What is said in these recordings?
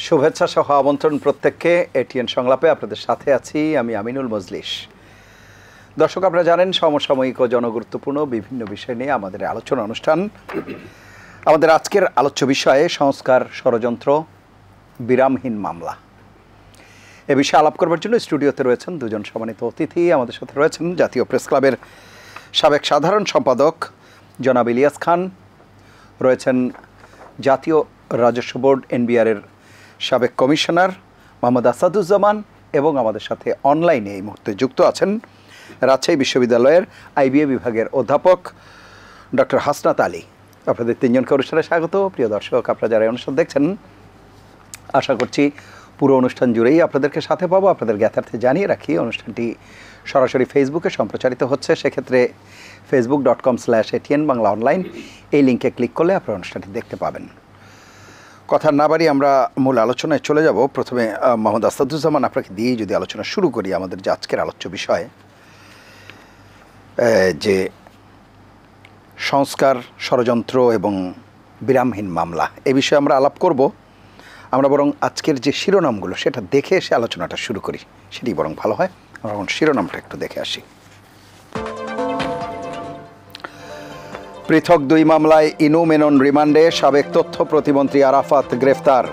শুভেচ্ছা সহ আমন্ত্রণ প্রত্যেককে এটিএন সংলাপে আপনাদের সাথে আছি আমি আমিনুল মজলিস। দর্শক, আপনারা জানেন সমসাময়িক ও জনগুরুত্বপূর্ণ বিভিন্ন বিষয় নিয়ে আমাদের আলোচনা অনুষ্ঠান। আমাদের আজকের আলোচ্য বিষয়ে সংস্কার, ষড়যন্ত্র, বিরামহীন মামলা। এ বিষয়ে আলাপ করবার জন্য স্টুডিওতে রয়েছেন দুজন সম্মানিত অতিথি। আমাদের সাথে রয়েছেন জাতীয় প্রেস ক্লাবের সাবেক সাধারণ সম্পাদক জনাব ইলিয়াস খান, রয়েছেন জাতীয় রাজস্ব বোর্ড এনবিআরের সাবেক কমিশনার মোহাম্মদ আসাদুজ্জামান, এবং আমাদের সাথে অনলাইনে এই মুহূর্তে যুক্ত আছেন রাজশাহী বিশ্ববিদ্যালয়ের আইবিএ বিভাগের অধ্যাপক ডক্টর হাসনাত আলী। আপনাদের তিনজনকে অনুষ্ঠানে স্বাগত। প্রিয় দর্শক, আপনারা যারা অনুষ্ঠান দেখছেন, আশা করছি পুরো অনুষ্ঠান জুড়েই আপনাদেরকে সাথে পাবো। আপনাদের জ্ঞাতার্থে জানিয়ে রাখি, অনুষ্ঠানটি সরাসরি ফেসবুকে সম্প্রচারিত হচ্ছে। সেক্ষেত্রে facebook.com/ATN বাংলা অনলাইন এই লিঙ্কে ক্লিক করলে আপনারা অনুষ্ঠানটি দেখতে পাবেন। কথা না বাড়ি আমরা মূল আলোচনায় চলে যাব। প্রথমে মোহাম্মদ আসাদুজ্জামান, আপনাকে দিয়েই যদি আলোচনা শুরু করি। আমাদের যে আজকের আলোচ্য বিষয় যে সংস্কার, ষড়যন্ত্র এবং বিরামহীন মামলা, এ বিষয়ে আমরা আলাপ করব। আমরা বরং আজকের যে শিরোনামগুলো সেটা দেখে এসে আলোচনাটা শুরু করি, সেটি বরং ভালো হয়। আমরা এখন শিরোনামটা একটু দেখে আসি। পৃথক দুই মামলায় ইনু মেনন রিমান্ডে, সাবেক তথ্য প্রতিমন্ত্রী আরাফাত গ্রেফতার।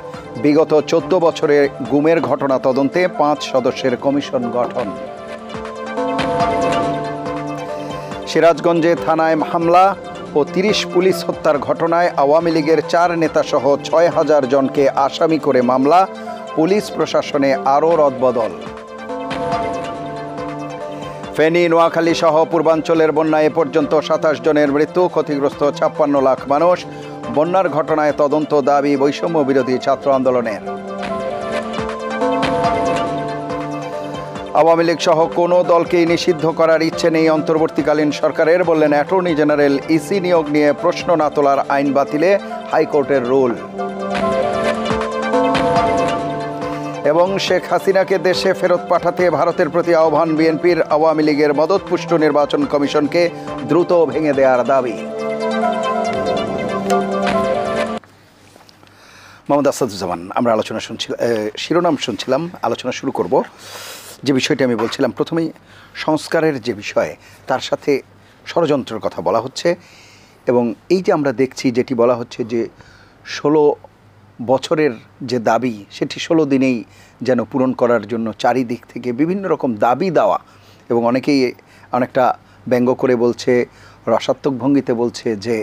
বিগত 14 বছরের গুমের ঘটনা তদন্তে 5 সদস্যের কমিশন গঠন। সিরাজগঞ্জে থানায় হামলা ও 30 পুলিশ হত্যার ঘটনায় আওয়ামী লীগের 4 নেতাসহ 6000 জনকে আসামি করে মামলা। পুলিশ প্রশাসনে আরও রদবদল। ফেনী, নোয়াখালী সহ পূর্বাঞ্চলের বন্যায় এ পর্যন্ত 27 জনের মৃত্যু, ক্ষতিগ্রস্ত 56 লাখ মানুষ। বন্যার ঘটনায় তদন্ত দাবি বৈষম্য বিরোধী ছাত্র আন্দোলনের। আওয়ামী লীগ সহ কোনো দলকেই নিষিদ্ধ করার ইচ্ছে নেই অন্তর্বর্তীকালীন সরকারের, বললেন অ্যাটর্নি জেনারেল। ইসি নিয়োগ নিয়ে প্রশ্ন না তোলার আইন বাতিলে হাইকোর্টের রুল। এবং শেখ হাসিনাকে দেশে ফেরত পাঠাতে ভারতের প্রতি আহ্বান বিএনপির। আওয়ামী লীগের মদতপুষ্ট নির্বাচন কমিশনকে দ্রুত ভেঙে দেওয়ার দাবি। মোহাম্মদ আসাদুজ্জামান, আমরা শিরোনাম শুনছিলাম, আলোচনা শুরু করব। যে বিষয়টি আমি বলছিলাম প্রথমেই, সংস্কারের যে বিষয়, তার সাথে ষড়যন্ত্রের কথা বলা হচ্ছে। এবং এই যে আমরা দেখছি, যেটি বলা হচ্ছে যে 16 বছরের যে দাবি, সেটি 16 দিনেই যেন পূরণ করার জন্য চারিদিক থেকে বিভিন্ন রকম দাবি দেওয়া, এবং অনেকেই অনেকটা ব্যঙ্গ করে বলছে, রসাত্মক ভঙ্গিতে বলছে যে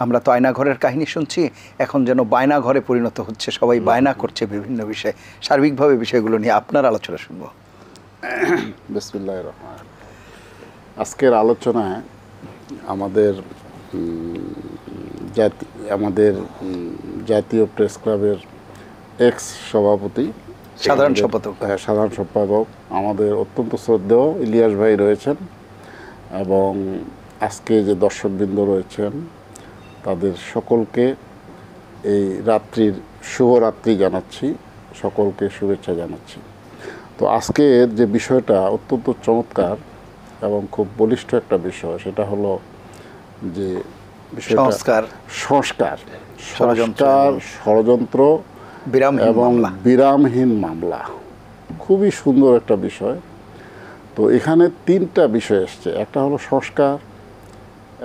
আমরা তো আয়নাঘরের কাহিনী শুনছি, এখন যেন বায়নাঘরে পরিণত হচ্ছে, সবাই বায়না করছে বিভিন্ন বিষয়ে। সার্বিকভাবে বিষয়গুলো নিয়ে আপনার আলোচনা শুনব। বিসমিল্লাহির রহমানির রহিম। আজকের আলোচনায় আমাদের জাতীয় প্রেস ক্লাবের এক্স সভাপতি, সাধারণ সম্পাদক আমাদের অত্যন্ত শ্রদ্ধেয় ইলিয়াস ভাই রয়েছেন, এবং আজকে যে দর্শকবৃন্দ রয়েছেন তাদের সকলকে এই রাত্রির শুভরাত্রি জানাচ্ছি, সকলকে শুভেচ্ছা জানাচ্ছি। তো আজকের যে বিষয়টা অত্যন্ত চমৎকার এবং খুব বলিষ্ঠ একটা বিষয়, সেটা হলো যে সংস্কার, ষড়যন্ত্র এবং বিরামহীন মামলা। খুবই সুন্দর একটা বিষয়। তো এখানে 3টা বিষয় এসছে। একটা হলো সংস্কার,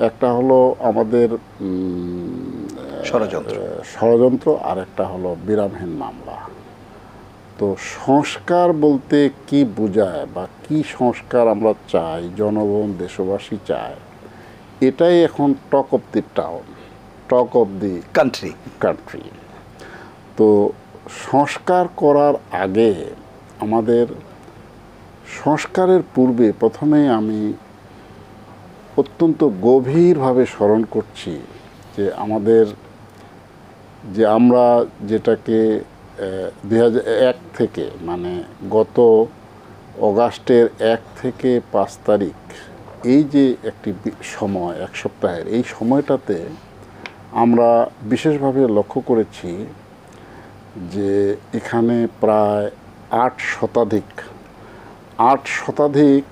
একটা হলো আমাদের ষড়যন্ত্র, আর একটা হলো বিরামহীন মামলা। তো সংস্কার বলতে কি বোঝায় বা কি সংস্কার আমরা চাই, জনগণ দেশবাসী চায়, এটাই এখন talk of the town, talk of the country. তো সংস্কার করার আগে, আমাদের সংস্কারের পূর্বে প্রথমেই আমি অত্যন্ত গভীরভাবে স্মরণ করছি যে আমরা যেটাকে 2001 থেকে, মানে গত অগাস্টের 1 থেকে 5 তারিখ, এই যে একটি সময়, 1 সপ্তাহের এই সময়টাতে আমরা বিশেষভাবে লক্ষ্য করেছি যে এখানে প্রায় 8 শতাধিক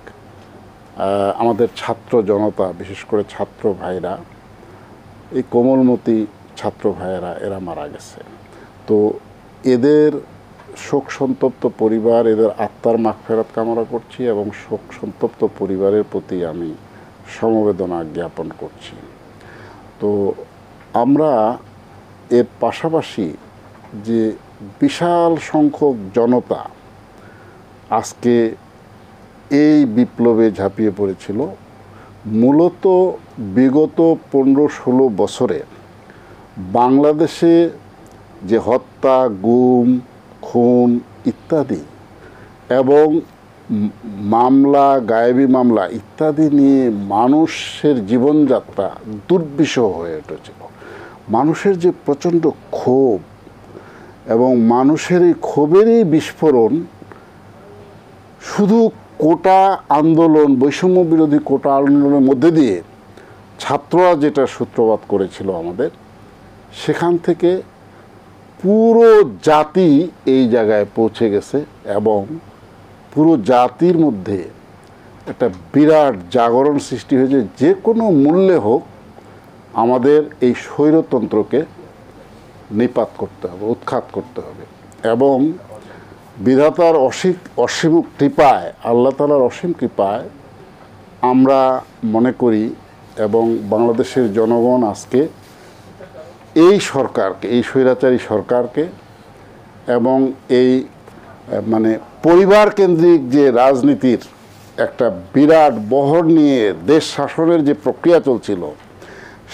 আমাদের ছাত্র জনতা, বিশেষ করে ছাত্র ভাইরা, এই কোমলমতি ছাত্র ভাইয়েরা, এরা মারা গেছে। তো এদের শোক সন্তপ্ত পরিবার, এদের আত্মার মাগফিরাত কামনা করছি এবং শোক সন্তপ্ত পরিবারের প্রতি আমি সমবেদনা জ্ঞাপন করছি। তো আমরা এর পাশাপাশি যে বিশাল সংখ্যক জনতা আজকে এই বিপ্লবে ঝাঁপিয়ে পড়েছিল, মূলত বিগত 15-16 বছরে বাংলাদেশে যে হত্যা, গুম, খুন ইত্যাদি এবং মামলা, গায়েবী মামলা ইত্যাদি নিয়ে মানুষের জীবনযাত্রা দুর্বিষহ হয়ে উঠেছিল। মানুষের যে প্রচণ্ড ক্ষোভ এবং মানুষের এই ক্ষোভেরই বিস্ফোরণ শুধু কোটা আন্দোলন, বৈষম্য বিরোধী কোটা আন্দোলনের মধ্যে দিয়ে ছাত্ররা যেটা সূত্রপাত করেছিল আমাদের, সেখান থেকে পুরো জাতি এই জায়গায় পৌঁছে গেছে এবং পুরো জাতির মধ্যে একটা বিরাট জাগরণ সৃষ্টি হয়েছে। যে কোনো মূল্যে হোক আমাদের এই স্বৈরতন্ত্রকে নিপাত করতে হবে, উৎখাত করতে হবে। এবং বিধাতার অসীম কৃপায়, আল্লাহ তাআলার অসীম কৃপায় আমরা মনে করি এবং বাংলাদেশের জনগণ আজকে এই সরকারকে, এই স্বৈরাচারী সরকারকে এবং এই মানে পরিবার কেন্দ্রিক যে রাজনীতির একটা বিরাট বহর নিয়ে দেশ শাসনের যে প্রক্রিয়া চলছিল,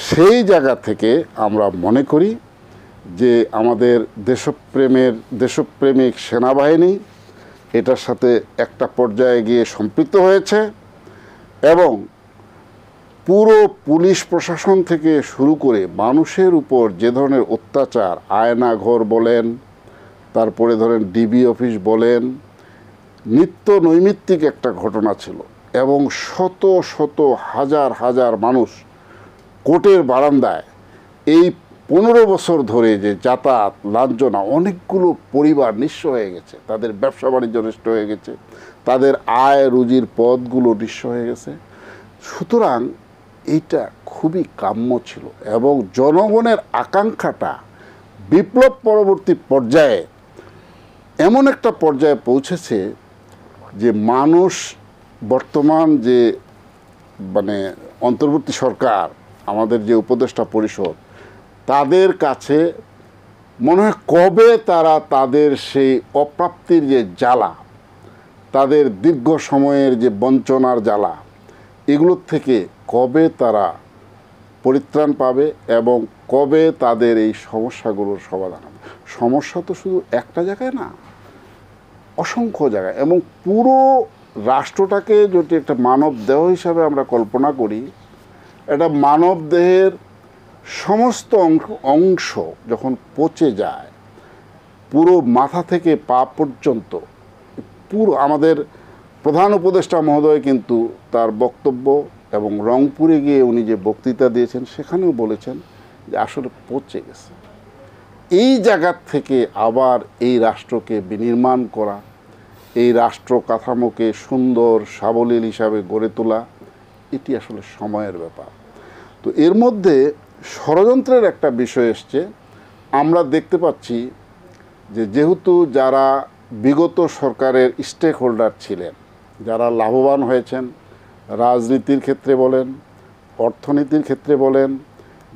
সেই জায়গা থেকে আমরা মনে করি যে আমাদের দেশপ্রেমিক সেনাবাহিনী এটার সাথে একটা পর্যায়ে গিয়ে সম্পৃক্ত হয়েছে এবং পুরো পুলিশ প্রশাসন থেকে শুরু করে মানুষের উপর যে ধরনের অত্যাচার, আয়নাঘর বলেন, তারপরে ধরেন ডিবি অফিস বলেন, নিত্য নৈমিত্তিক একটা ঘটনা ছিল এবং শত শত হাজার হাজার মানুষ কোর্টের বারান্দায় এই 15 বছর ধরে যে যাতায়াত, লাঞ্ছনা, অনেকগুলো পরিবার নিঃস্ব হয়ে গেছে, তাদের ব্যবসা বাণিজ্য নষ্ট হয়ে গেছে, তাদের আয় রুজির পথগুলো নিঃস্ব হয়ে গেছে। সুতরাং এইটা খুবই কাম্য ছিল এবং জনগণের আকাঙ্ক্ষাটা বিপ্লব পরবর্তী পর্যায়ে এমন একটা পর্যায়ে পৌঁছেছে যে মানুষ বর্তমান যে মানে অন্তর্বর্তী সরকার, আমাদের যে উপদেষ্টা পরিষদ, তাদের কাছে মনে হয় কবে তারা তাদের সেই অপ্রাপ্তির যে জ্বালা, তাদের দীর্ঘ সময়ের যে বঞ্চনার জ্বালা, এগুলোর থেকে কবে তারা পরিত্রাণ পাবে এবং কবে তাদের এই সমস্যাগুলোর সমাধান হবে। সমস্যা তো শুধু একটা জায়গায় না, অসংখ্য জায়গায়। এবং পুরো রাষ্ট্রটাকে যদি একটা মানব দেহ হিসাবে আমরা কল্পনা করি, এটা মানব দেহের সমস্ত অংশ যখন পচে যায়, পুরো মাথা থেকে পা পর্যন্ত পুরো, আমাদের প্রধান উপদেষ্টা মহোদয় কিন্তু তার বক্তব্য এবং রংপুরে গিয়ে উনি যে বক্তৃতা দিয়েছেন সেখানেও বলেছেন যে আসলে পচে গেছে। এই জায়গার থেকে আবার এই রাষ্ট্রকে বিনির্মাণ করা, এই রাষ্ট্র কাঠামোকে সুন্দর সাবলীল হিসাবে গড়ে তোলা, এটি আসলে সময়ের ব্যাপার। তো এর মধ্যে ষড়যন্ত্রের একটা বিষয় এসছে। আমরা দেখতে পাচ্ছি যে যেহেতু যারা বিগত সরকারের স্টেক হোল্ডার ছিলেন, যারা লাভবান হয়েছেন, রাজনীতির ক্ষেত্রে বলেন, অর্থনীতির ক্ষেত্রে বলেন,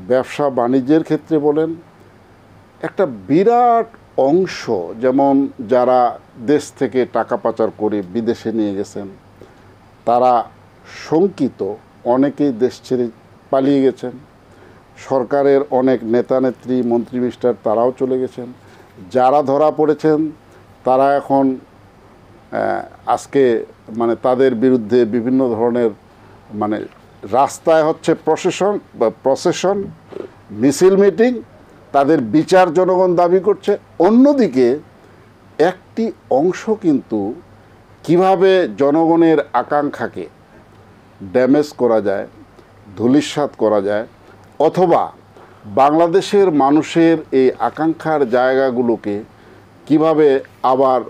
ব্যবসা বাণিজ্যের ক্ষেত্রে বলেন, একটা বিরাট অংশ, যেমন যারা দেশ থেকে টাকা পাচার করে বিদেশে নিয়ে গেছেন, তারা শঙ্কিত, অনেকেই দেশ ছেড়ে পালিয়ে গেছেন। সরকারের অনেক নেতা নেত্রী, মন্ত্রী মিনিস্টার তারাও চলে গেছেন। যারা ধরা পড়েছেন তারা এখন আজকে মানে তাদের বিরুদ্ধে বিভিন্ন ধরনের মানে রাস্তায় হচ্ছে প্রসেশন, মিছিল, মিটিং, তাদের বিচার জনগণ দাবি করছে। অন্যদিকে একটি অংশ কিন্তু কিভাবে জনগণের আকাঙ্ক্ষাকে ড্যামেজ করা যায়, ধূলিসাৎ করা যায়, অথবা বাংলাদেশের মানুষের এই আকাঙ্ক্ষার জায়গাগুলোকে কিভাবে আবার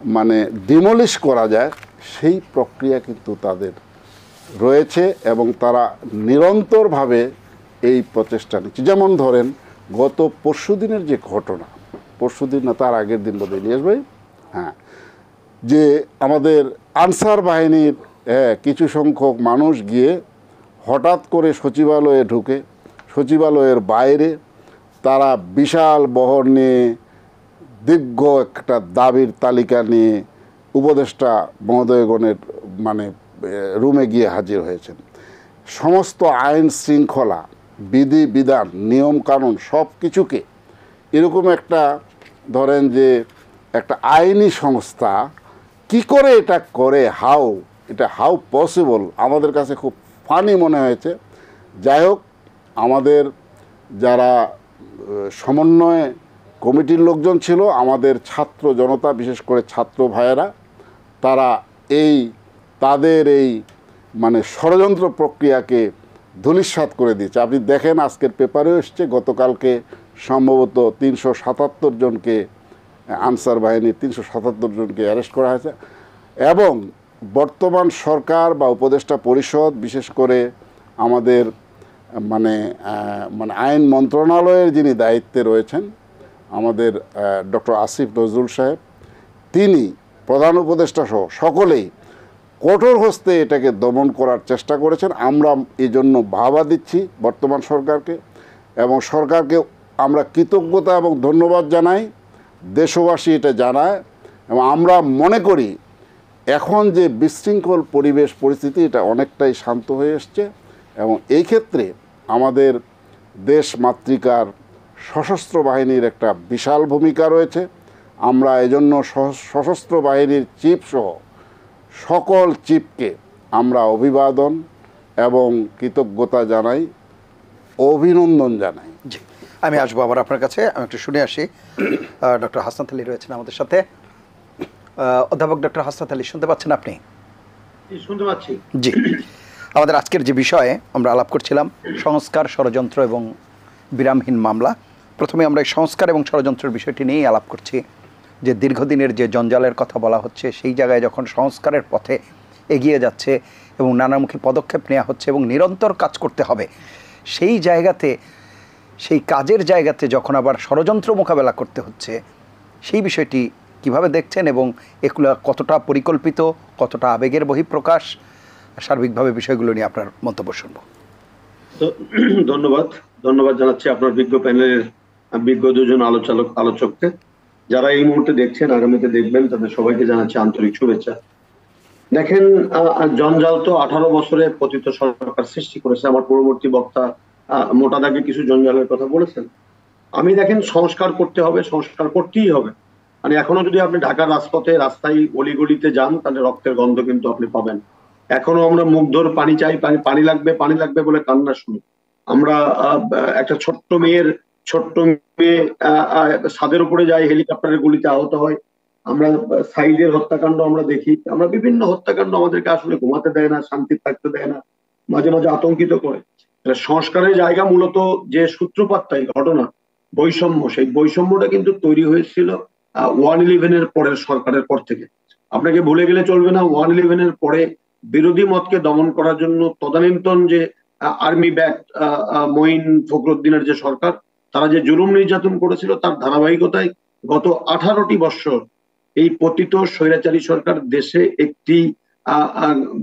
মানে ডিমলিশ করা যায়, সেই প্রক্রিয়া কিন্তু তাদের রয়েছে এবং তারা নিরন্তরভাবে এই প্রচেষ্টা নিচ্ছে। যেমন ধরেন গত পরশুদিনের যে ঘটনা, পরশুদিন না তার আগের দিন বোধহয় ইলিয়াস ভাই, হ্যাঁ, যে আমাদের আনসার বাহিনীর কিছু সংখ্যক মানুষ গিয়ে হঠাৎ করে সচিবালয়ে ঢুকে সচিবালয়ের বাইরে তারা বিশাল বহর নিয়ে দীর্ঘ একটা দাবির তালিকা নিয়ে উপদেষ্টা মহোদয়গণের মানে রুমে গিয়ে হাজির হয়েছেন। সমস্ত আইন শৃঙ্খলা, বিধি বিধান, নিয়ম কানুন সব কিছুকে এরকম একটা ধরেন যে একটা আইনি সংস্থা কি করে এটা করে, হাউ পসিবল, আমাদের কাছে খুব ফানি মনে হয়েছে। যাই হোক, আমাদের যারা সমন্বয় কমিটির লোকজন ছিল, আমাদের ছাত্র জনতা, বিশেষ করে ছাত্র ভাইয়েরা, তারা তাদের এই মানে ষড়যন্ত্র প্রক্রিয়াকে ধূলিসাৎ করে দিয়েছে। আপনি দেখেন আজকের পেপারেও এসছে, গতকালকে সম্ভবত 377 জনকে আনসার বাহিনীর 377 জনকে অ্যারেস্ট করা হয়েছে। এবং বর্তমান সরকার বা উপদেষ্টা পরিষদ, বিশেষ করে আমাদের মানে আইন মন্ত্রণালয়ের যিনি দায়িত্বে রয়েছেন, আমাদের ডক্টর আসিফ নজরুল সাহেব, তিনি প্রধান উপদেষ্টা সহ সকলেই কঠোর হস্তে এটাকে দমন করার চেষ্টা করেছেন। আমরা এই জন্য বাহবা দিচ্ছি বর্তমান সরকারকে, এবং সরকারকে আমরা কৃতজ্ঞতা এবং ধন্যবাদ জানাই, দেশবাসী এটা জানায়। এবং আমরা মনে করি এখন যে বিশৃঙ্খল পরিস্থিতি, এটা অনেকটাই শান্ত হয়ে এসছে। এবং এই ক্ষেত্রে আমাদের দেশ মাতৃকার সশস্ত্র বাহিনীর একটা বিশাল ভূমিকা রয়েছে। আমরা এজন্য সশস্ত্র বাহিনীর চিফ সহ সকল চিফকে আমরা অভিবাদন এবং কৃতজ্ঞতা জানাই, অভিনন্দন জানাই। জি, আমি আসবো আবার আপনার কাছে। আমি একটু শুনে আসি। ডক্টর হাসনাত আলী রয়েছেন আমাদের সাথে। অধ্যাপক ডক্টর হাসনাত আলী, শুনতে পাচ্ছেন আপনি? শুনতে পাচ্ছি। জি, আমাদের আজকের যে বিষয়ে আমরা আলাপ করছিলাম, সংস্কার, ষড়যন্ত্র এবং বিরামহীন মামলা। প্রথমে আমরা এই সংস্কার এবং ষড়যন্ত্রের বিষয়টি নিয়েই আলাপ করছি, যে দীর্ঘদিনের যে জঞ্জালের কথা বলা হচ্ছে, সেই জায়গায় যখন সংস্কারের পথে এগিয়ে যাচ্ছে এবং নানামুখী পদক্ষেপ নেওয়া হচ্ছে এবং নিরন্তর কাজ করতে হবে, সেই জায়গাতে, সেই কাজের জায়গাতে যখন আবার ষড়যন্ত্র মোকাবেলা করতে হচ্ছে, সেই বিষয়টি কিভাবে দেখছেন এবং এগুলো কতটা পরিকল্পিত, কতটা আবেগের বহিঃপ্রকাশ, সার্বিকভাবে বিষয়গুলো নিয়ে আপনার মন্তব্য শুনবো। ধন্যবাদ জানাচ্ছি আপনার বিজ্ঞ প্যানেলের বিজ্ঞ দুজন আলোচককে। যারা এই মুহূর্তে দেখছেন, আগামীতে দেখবেন, তাদের সবাইকে জানাচ্ছি আন্তরিক শুভেচ্ছা। দেখেন, জঞ্জাল তো 18 বছরে পতিত সরকার সৃষ্টি করেছে। আমার পূর্ববর্তী বক্তা মোটা দাগে কিছু জঞ্জালের কথা বলেছেন। আমি দেখেন, সংস্কার করতে হবে, সংস্কার করতেই হবে। মানে এখনো যদি আপনি ঢাকার রাজপথে, রাস্তায়, অলিগলিতে যান, তাহলে রক্তের গন্ধ কিন্তু আপনি পাবেন। এখনো আমরা মুগ্ধর পানি চাই, পানি লাগবে বলে কান্না শুনি। আমরা একটা ছোট্ট মেয়ে ছাদের উপরে যায়, হেলিকপ্টারের গুলিতে আহত হয়। আমরা সাইদের হত্যাকাণ্ড আমরা দেখি। আমরা বিভিন্ন হত্যাকাণ্ড আমাদেরকে আসলে ঘুমাতে দেয় না, শান্তি থাকতে দেয় না, মাঝে মাঝে আতঙ্কিত করে। সংস্কারের জায়গা মূলত যে সূত্রপাতটাই ঘটনা, বৈষম্য, সেই বৈষম্যটা কিন্তু তৈরি হয়েছিল 1/11 পরের সরকারের পর থেকে। আপনাকে ভুলে গেলে চলবে না, 1/11 পরে বিরোধী মতকে দমন করার জন্য তদানীন্তন যে আর্মি ব্যাক মঈন ফখরুদ্দিনের যে সরকার, তারা যে জুলুম নির্যাতন করেছিল, তার ধারাবাহিকতায় গত 18টি বৎসর এই পতিত স্বৈরাচারী সরকার দেশে একটি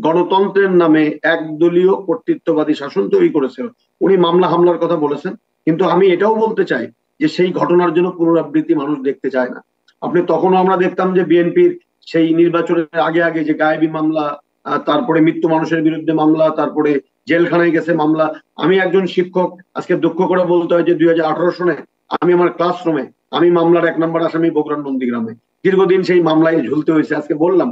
গণতন্ত্রের নামে একদলীয় কর্তৃত্ববাদী শাসন তৈরি করেছিল। উনি মামলা হামলার কথা বলেছেন, কিন্তু আমি এটাও বলতে চাই যে সেই ঘটনার জন্য পুনরাবৃত্তি মানুষ দেখতে চায় না। আপনি তখনও আমরা দেখতাম যে বিএনপির সেই নির্বাচনের আগে যে গায়েবী মামলা, তারপরে মৃত্যু মানুষের বিরুদ্ধে মামলা, তারপরে জেলখানায় গেছে মামলা। আমি একজন শিক্ষক, আজকে দুঃখ করে বলতে হয় যে 2018 সনে আমি আমার ক্লাসরুমে আমি মামলার 1 নম্বর আসামি বগুড়ার নন্দীগ্রামে, দীর্ঘদিন সেই মামলায় ঝুলতে হয়েছে। আজকে বললাম,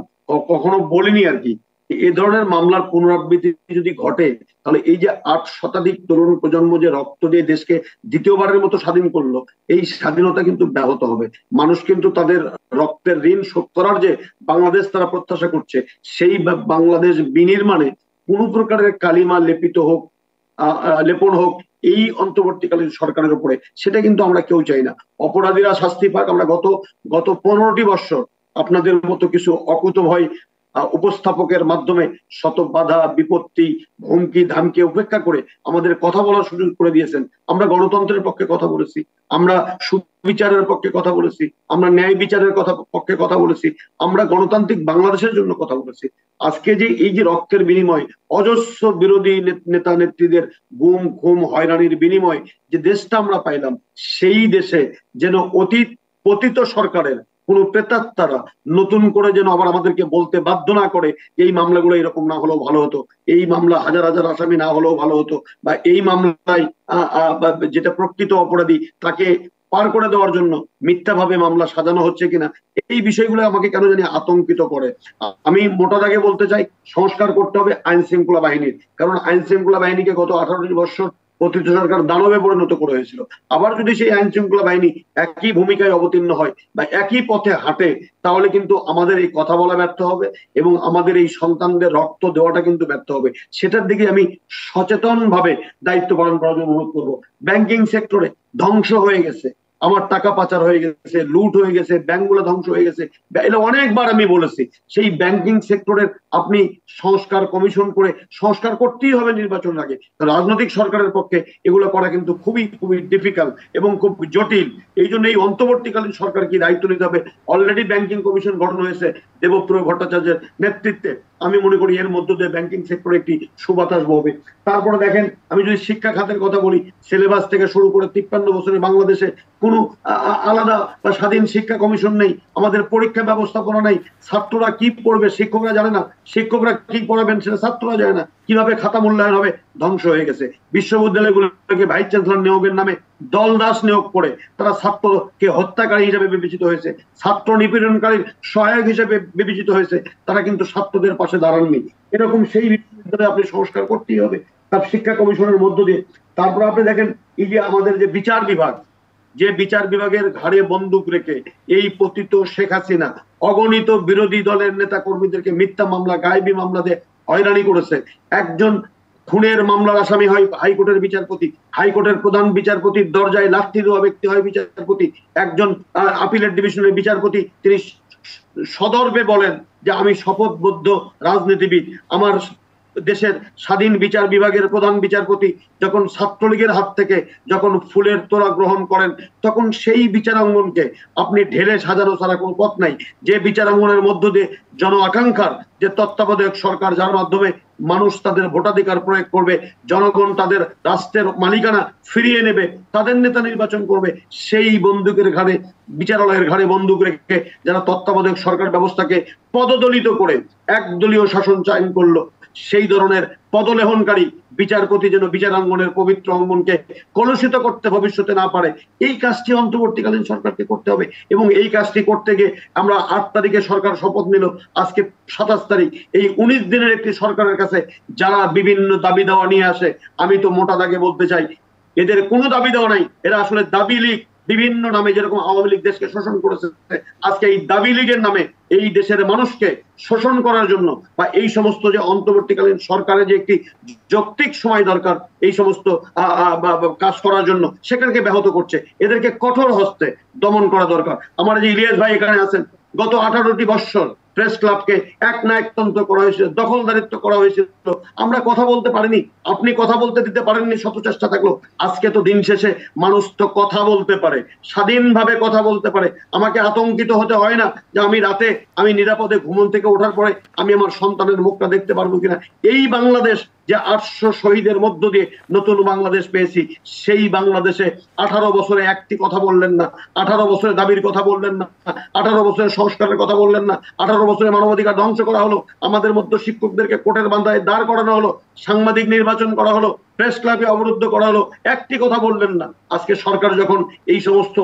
কখনো বলিনি আর কি, এই ধরনের মামলার পুনরাবৃত্তি যদি ঘটে, তাহলে এই যে 8 শতাধিক তরুণ প্রজন্ম যে রক্ত দিয়ে দেশকে দ্বিতীয়বারের মতো স্বাধীন করলো, এই স্বাধীনতা কিন্তু ব্যাহত হবে। মানুষ কিন্তু তাদের রক্তের ঋণ শোধ করার যে বাংলাদেশ তারা প্রত্যাশা করছে, সেই বাংলাদেশ বিনির্মাণে কোন প্রকারের কালিমা লেপন হোক এই অন্তর্বর্তীকালীন সরকারের উপরে, সেটা কিন্তু আমরা কেউ চাই না। অপরাধীরা শাস্তি পাক। আমরা গত 15টি বৎসর আপনাদের মতো কিছু অকুতভয় উপস্থাপকের মাধ্যমে শত বাধা বিপত্তি হুমকি ধামকি উপেক্ষা করে আমাদের কথা বলার সুযোগ করে দিয়েছেন। আমরা গণতন্ত্রের পক্ষে কথা বলেছি, আমরা সুবিচারের পক্ষে কথা বলেছি, আমরা ন্যায় বিচারের পক্ষে কথা বলেছি, আমরা গণতান্ত্রিক বাংলাদেশের জন্য কথা বলেছি। আজকে যে এই যে রক্তের বিনিময়, অজস্র বিরোধী নেতা নেত্রীদের গুম খুম হয়রানির বিনিময় যে দেশটা আমরা পাইলাম, সেই দেশে যেন অতীত পতিত সরকারের কোন প্রেতাত্মারা নতুন করে যেন আবার আমাদেরকে বলতে বাধ্য না করে এই মামলাগুলো এরকম না হলেও ভালো হতো, এই মামলা হাজার হাজার আসামি না হলেও ভালো হতো, বা এই মামলায় যেটা প্রকৃত অপরাধী তাকে পার করে দেওয়ার জন্য মিথ্যাভাবে মামলা সাজানো হচ্ছে কিনা, এই বিষয়গুলো আমাকে কেন জানি আতঙ্কিত করে। আমি মোটা দাগে বলতে চাই, সংস্কার করতে হবে আইন শৃঙ্খলা বাহিনীর, কারণ আইন শৃঙ্খলা বাহিনীকে গত 18 বছর পতিত সরকার দানবে পরিণত করে হয়েছিল। আবার যদি সেই আইন শৃঙ্খলা বাহিনী একই ভূমিকায় অবতীর্ণ হয় বা একই পথে হাঁটে, তাহলে কিন্তু আমাদের এই কথা বলা ব্যর্থ হবে এবং আমাদের এই সন্তানদের রক্ত দেওয়াটা কিন্তু ব্যর্থ হবে। সেটার দিকে আমি সচেতন ভাবে দায়িত্ব পালন করার জন্য অনুরোধ করবো। ব্যাংকিং সেক্টরে ধ্বংস হয়ে গেছে, আমার টাকা পাচার হয়ে গেছে, লুট হয়ে গেছে, ব্যাংকগুলো ধ্বংস হয়ে গেছে, এটা অনেকবার আমি বলেছি। সেই ব্যাংকিং সেক্টরের আপনি সংস্কার কমিশন করে সংস্কার করতেই হবে নির্বাচনের আগে। রাজনৈতিক সরকারের পক্ষে এগুলো করা কিন্তু খুবই খুবই ডিফিকাল্ট এবং খুব জটিল। এই জন্য এই অন্তর্বর্তীকালীন সরকার কি দায়িত্ব নিতে হবে। অলরেডি ব্যাংকিং কমিশন গঠন হয়েছে দেবপ্রিয় ভট্টাচার্যের নেতৃত্বে। আমি মনে করি এর মধ্য দিয়ে ব্যাংকিং সেক্টরে একটি সুবাতাস ববে। তারপরে দেখেন, আমি যদি শিক্ষা খাতের কথা বলি, সিলেবাস থেকে শুরু করে 53 বছরে বাংলাদেশে কোনো আলাদা বা স্বাধীন শিক্ষা কমিশন নেই, আমাদের পরীক্ষা ব্যবস্থাপনা নেই, ছাত্ররা কি পড়বে শিক্ষকরা জানে না, শিক্ষকরা কি পড়াবেন সেটা ছাত্ররা জানে না, কিভাবে খাতা মূল্যায়ন হবে, ধ্বংস হয়ে গেছে। বিশ্ববিদ্যালয়গুলোকে ভাইস চ্যান্সেলর নিয়োগের নামে দলদাস নিয়োগ করে তারা ছাত্রকে হত্যাকারী হিসেবে বিবেচিত হয়েছে, ছাত্র নিপীড়নকারীর সহায়ক হিসেবে বিবেচিত হয়েছে, তারা কিন্তু ছাত্রদের পাশে দাঁড়াননি। এরকম সেই বিশ্ববিদ্যালয়ে আপনি সংস্কার করতেই হবে তার শিক্ষা কমিশনের মধ্য দিয়ে। তারপর আপনি দেখেন, এই যে আমাদের যে বিচার বিভাগ, যে বিচার বিভাগের ঘাড়ে বন্দুক রেখে এই পতিত শেখ হাসিনা অগণিত বিরোধী দলের নেতা কর্মীদেরকে মিথ্যা মামলা গায়েবী মামলা দিয়ে হয়রানি করেছে। একজন খুনের মামলার আসামি হয় হাইকোর্টের বিচারপতি, হাইকোর্টের প্রধান বিচারপতির দরজায় লাথি দেওয়া ব্যক্তি হয় বিচারপতি, একজন আপিলেট ডিভিশনের বিচারপতি তিনি সদর্পে বলেন যে আমি শপথবদ্ধ রাজনীতিবিদ। আমার দেশের স্বাধীন বিচার বিভাগের প্রধান বিচারপতি যখন ছাত্রলীগের হাত থেকে যখন ফুলের তোড়া গ্রহণ করেন, তখন সেই বিচারাঙ্গনকে আপনি ঢেলে সাজানো ছাড়া কোনো পথ নাই। যে বিচারাঙ্গনের মধ্য দিয়ে জন আকাঙ্ক্ষার যে তত্ত্বাবধায়ক সরকার, যার মাধ্যমে মানুষ তাদের ভোটাধিকার প্রয়োগ করবে, জনগণ তাদের রাষ্ট্রের মালিকানা ফিরিয়ে নেবে, তাদের নেতা নির্বাচন করবে, সেই বন্দুকের ঘাড়ে, বিচারালয়ের ঘাড়ে বন্দুক রেখে যারা তত্ত্বাবধায়ক সরকার ব্যবস্থাকে পদদলিত করে একদলীয় শাসন চায়ন করলো, সেই ধরনের পদলেহনকারী বিচারপতি যেন বিচারাঙ্গনের পবিত্র অঙ্গনকে কলুষিত করতে ভবিষ্যতে না পারে, এই কাজটি অন্তর্বর্তীকালীন সরকারকে করতে হবে। এবং এই কাজটি করতে গিয়ে আমরা 8 তারিখে সরকার শপথ নিল, আজকে 27 তারিখ, এই 19 দিনের একটি সরকারের কাছে যারা বিভিন্ন দাবি দেওয়া নিয়ে আসে, আমি তো মোটা দাগে বলতে চাই এদের কোনো দাবি দেওয়া নাই, এরা আসলে দাবি লীগ। বিভিন্ন নামে যেরকম আওয়ামী লীগ দেশকে শোষণ করেছে, আজকে এই দাবি লীগের নামে এই দেশের মানুষকে শোষণ করার জন্য বা এই সমস্ত যে অন্তর্বর্তীকালীন সরকারের যে একটি যৌক্তিক সময় দরকার এই সমস্ত কাজ করার জন্য, সেখানে ব্যাহত করছে। এদেরকে কঠোর হস্তে দমন করা দরকার। আমার যে ইলিয়াস ভাই এখানে আছেন, গত 18টি বৎসর প্রেস ক্লাবকে একনায়কতন্ত্র করা হয়েছিল, দখলদারিত্ব করা হয়েছিল, আমরা কথা বলতে পারিনি, আপনি কথা বলতে দিতে পারেননি শত চেষ্টা থাকলো। আজকে তো দিন শেষে মানুষ তো কথা বলতে পারে, স্বাধীনভাবে কথা বলতে পারে। আমাকে আতঙ্কিত হতে হয় না যে আমি রাতে আমি নিরাপদে ঘুমন থেকে ওঠার পরে আমি আমার সন্তানের মুখটা দেখতে পারবো কিনা। এই বাংলাদেশ যে 800 শহীদের মধ্য দিয়ে নতুন বাংলাদেশ পেয়েছি, সেই বাংলাদেশে 18 বছরে একটি কথা বললেন না, 18 বছরে দাবির কথা বললেন না, 18 বছরে সংস্কারের কথা বললেন না, 18 বছরে মানবাধিকার ধ্বংস করা হলো, আমাদের মধ্যে শিক্ষকদেরকে কোর্টের বান্ধায় দাঁড় করানো হলো, সাংবাদিক নির্বাচন করা হলো, প্রেস ক্লাবে অবরুদ্ধ করা হলো, একটি কথা বললেন না। আজকে সরকার যখন এই সমস্ত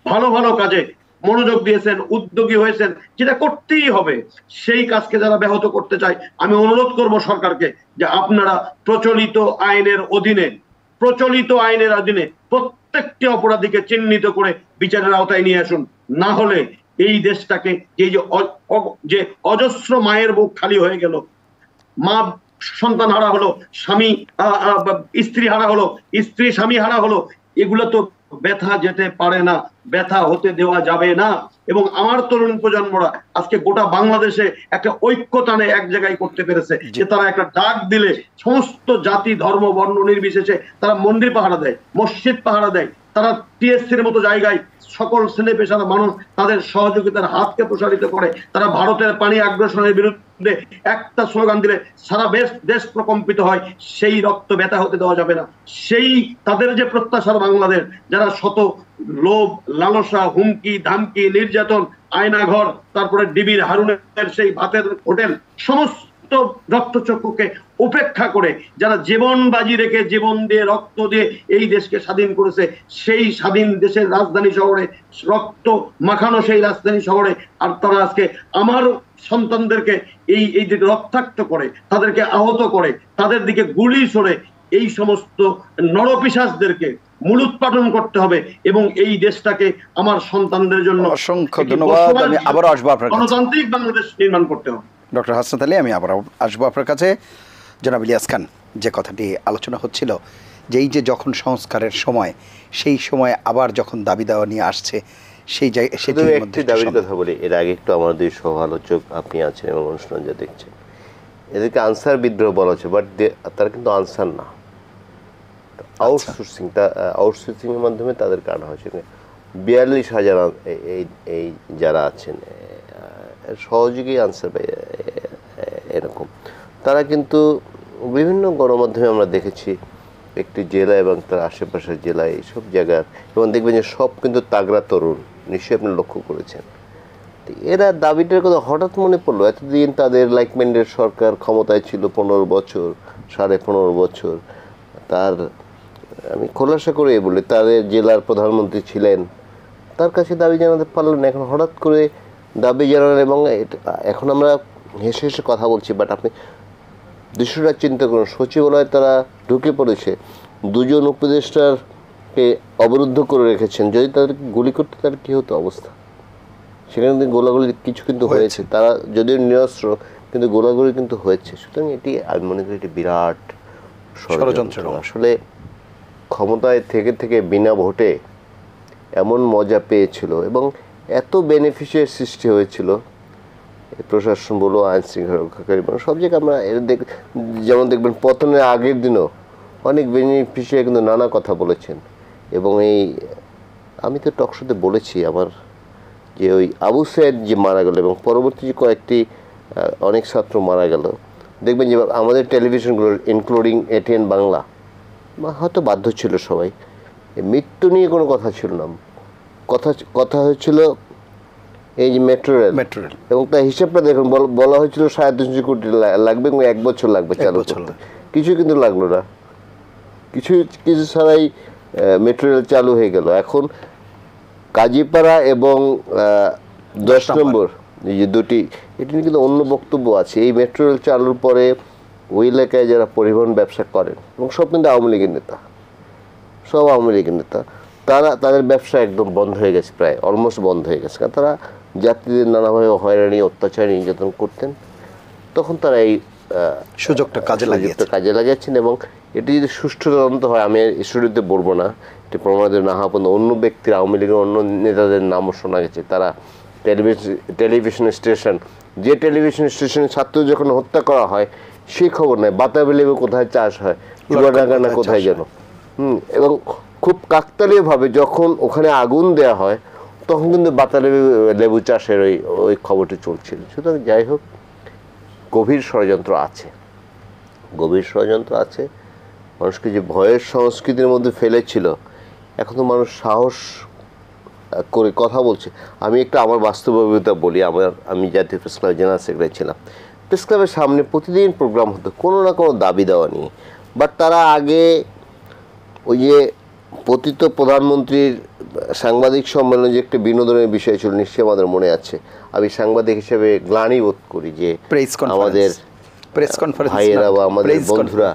ভালো ভালো কাজে মনোযোগ দিয়েছেন, উদ্যোগী হয়েছেন, যেটা করতেই হবে, সেই কাজকে যারা ব্যাহত করতে চায়, আমি অনুরোধ করব সরকারকে যে আপনারা প্রচলিত আইনের অধীনে প্রত্যেকটি অপরাধীকে চিহ্নিত করে বিচারের আওতায় নিয়ে আসুন। না হলে এই দেশটাকে এই যে অজস্র মায়ের বুক খালি হয়ে গেল, মা সন্তান হারা হলো, স্বামী স্ত্রী হারা হলো, স্ত্রী স্বামী হারা হলো, এগুলো তো ব্যথা যেতে পারে না, ব্যথা হতে দেওয়া যাবে না। এবং আমার তরুণ প্রজন্মরা আজকে গোটা বাংলাদেশে একটা ঐক্য টানে এক জায়গায় করতে পেরেছে, যে তারা একটা ডাক দিলে সমস্ত জাতি ধর্ম বর্ণ নির্বিশেষে তারা মন্দির পাহারা দেয়, মসজিদ পাহারা দেয়, তারা টিএসসির মতো জায়গায় সকল শ্রেণী পেশার মানুষ তাদের সহযোগিতার হাতকে প্রসারিত করে। তারা ভারতের পানি আগ্রাসনের বিরুদ্ধে একটা স্লোগান দিলে সারা দেশ প্রকম্পিত হয়। সেই রক্ত ব্যথা হতে দেওয়া যাবে না। সেই তাদের যে প্রত্যাশার বাংলাদেশ, যারা শত লোভ লালসা হুমকি ধামকি নির্যাতন আয়নাঘর তারপরে ডিবির হারুনের সেই ভাতের হোটেল সমস্ত রক্তচক্ষুকে উপেক্ষা করে যারা জীবন বাজি রেখে জীবন দিয়ে রক্ত দিয়ে এই দেশকে স্বাধীন করেছে, সেই স্বাধীন দেশের রাজধানী শহরে রক্ত মাখানো সেই রাজধানী শহরে আর তারা আজকে আমার সন্তানদেরকে এই দিকে রক্তাক্ত করে, তাদেরকে আহত করে, তাদের দিকে গুলি ছোড়ে, এই সমস্ত নরপিশাচদেরকে মূলোৎপাটন করতে হবে এবং এই দেশটাকে আমার সন্তানদের জন্য অসংখ্য ধন্যবাদ। আমি আবার আসবো আপনার কাছে, গণতান্ত্রিক বাংলাদেশ নির্মাণ করতে হবে। ডক্টর হাসনাত আলী, আমি আবার আসবো আপনার কাছে। জনাব ইলিয়াস খান, যে কথাটি আলোচনা হচ্ছিল যে এই যে যখন সংস্কারের সময়, সেই সময় আবার যখন দাবি দেওয়া নিয়ে আসছে, সেই একটি দাবির কথা বলি। এর আগে একটু আমার দুই সহ-আলোচক আপনি আছেন এবং অনুষ্ঠান যা দেখছেন, এদেরকে আনসার বিদ্রোহ বলা হচ্ছে, বাট তারা কিন্তু আনসার না, আউটসোর্সিং এর মাধ্যমে তাদেরকে আনা হয়েছে। 42,000 এই যারা আছেন সহযোগী আনসার এরকম, তারা কিন্তু বিভিন্ন গণমাধ্যমে আমরা দেখেছি একটি জেলা এবং তার আশেপাশের জেলায় এইসব জায়গার, এবং দেখবেন যে সব কিন্তু তাগড়া তরুণ, নিশ্চয়ই আপনি লক্ষ্য করেছেন। এরা দাবিটার কথা হঠাৎ মনে পড়লো। এতদিন তাদের লাইক মাইন্ডের সরকার ক্ষমতায় ছিল 15 বছর, 15.5 বছর। তার আমি খোলাসা করে বলি, তাদের জেলার প্রধানমন্ত্রী ছিলেন, তার কাছে দাবি জানাতে পারলেন না। এখন হঠাৎ করে দাবি জানালেন, এবং এখন আমরা হেসে হেসে কথা বলছি, বাট আপনি দৃশ্যটা চিন্তা করুন। সচিবালয়ে তারা ঢুকে পড়েছে, 2 জন উপদেষ্টারকে অবরুদ্ধ করে রেখেছেন। যদি তাদেরকে গুলি করতে, তার কী হতো অবস্থা? সেখানে কিন্তু গোলাগুলি কিছু কিন্তু হয়েছে, তারা যদিও নিরস্ত্র, কিন্তু গোলাগুলি কিন্তু হয়েছে। সুতরাং এটি আমি মনে করি এটি বিরাট ষড়যন্ত্র। আসলে ক্ষমতায় থেকে থেকে বিনা ভোটে এমন মজা পেয়েছিল এবং এত বেনিফিশিয়ারি সৃষ্টি হয়েছিল, প্রশাসন বলো, আইন শৃঙ্খলা রক্ষাকারী বলো, সব জায়গায় আমরা যেমন দেখবেন পতনের আগের দিনও অনেক বেনিফিশিয়ারি কিন্তু নানা কথা বলেছেন। এবং আমি তো টকশোতে বলেছি আমার যে ওই আবু সাইদ যে মারা গেল এবং পরবর্তী যে কয়েকটি অনেক ছাত্র মারা গেল, দেখবেন যে আমাদের টেলিভিশনগুলো ইনক্লুডিং এটিএন বাংলা হয়তো বাধ্য ছিল সবাই, মৃত্যু নিয়ে কোনো কথা ছিল না, কথা হয়েছিল এই যে মেট্রো রেল, এবং তার হিসাবটা দেখুন, বলা হয়েছিল 350 কোটি লাগবে এবং 1 বছর লাগবে চালু করতে। কিছু কিন্তু লাগলো না, কিছু ছাড়াই মেট্রো রেল চালু হয়ে গেল। এখন কাজীপাড়া এবং 10 নম্বর এই যে দুটি, এটি কিন্তু অন্য বক্তব্য আছে। এই মেট্রো রেল চালুর পরে ওই এলাকায় যারা পরিবহন ব্যবসা করেন, এবং সব কিন্তু আওয়ামী লীগের নেতা, সব আওয়ামী লীগের নেতা, তাদের ব্যবসা একদম বন্ধ হয়ে গেছে, প্রায় অলমোস্ট বন্ধ হয়ে গেছে। কারণ তারা যাত্রীদের নানাভাবে হয়রানি অত্যাচার নির্যাতন করতেন, তখন তারা এই সুযোগটা কাজে লাগিয়েছেন। এবং এটি যদি সুষ্ঠু তদন্ত হয়, আমি স্টুডিওতে বলবো না, এটি প্রমাণিত না হওয়া পর্যন্ত অন্য ব্যক্তির, আওয়ামী লীগের অন্য নেতাদের নামও শোনা গেছে। তারা টেলিভিশন স্টেশন, যে টেলিভিশন স্টেশনে ছাত্র যখন হত্যা করা হয় সেই খবর নেই, বাতাবি লেবু কোথায় চাষ হয়, চুয়াডাঙ্গা না কোথায় যেন, এবং খুব কাকতালীয়ভাবে যখন ওখানে আগুন দেওয়া হয় তখন কিন্তু বাতাবি লেবু চাষের ওই খবরটি চলছিল। সুতরাং যাই হোক, গভীর ষড়যন্ত্র আছে, মানুষকে যে ভয়ের সংস্কৃতির মধ্যে ফেলেছিল, এখন তো মানুষ সাহস করে কথা বলছে। আমি একটু আমার বাস্তব অভিজ্ঞতা বলি। আমি জাতীয় প্রেস ক্লাবের জেনারেল সেক্রেটারি ছিলাম। প্রেস ক্লাবের সামনে প্রতিদিন প্রোগ্রাম হতো কোনো না কোনো দাবি দেওয়া নিয়ে, বাট তারা আগে ওই যে পতিত প্রধানমন্ত্রীর সাংবাদিক সম্মেলন যে একটা বিনোদনের বিষয় ছিল, নিশ্চয়ই আমাদের মনে আছে। আমি সাংবাদিক হিসেবে গ্লানি বোধ করি যে আমাদের ভাইয়েরা বা আমাদের বন্ধুরা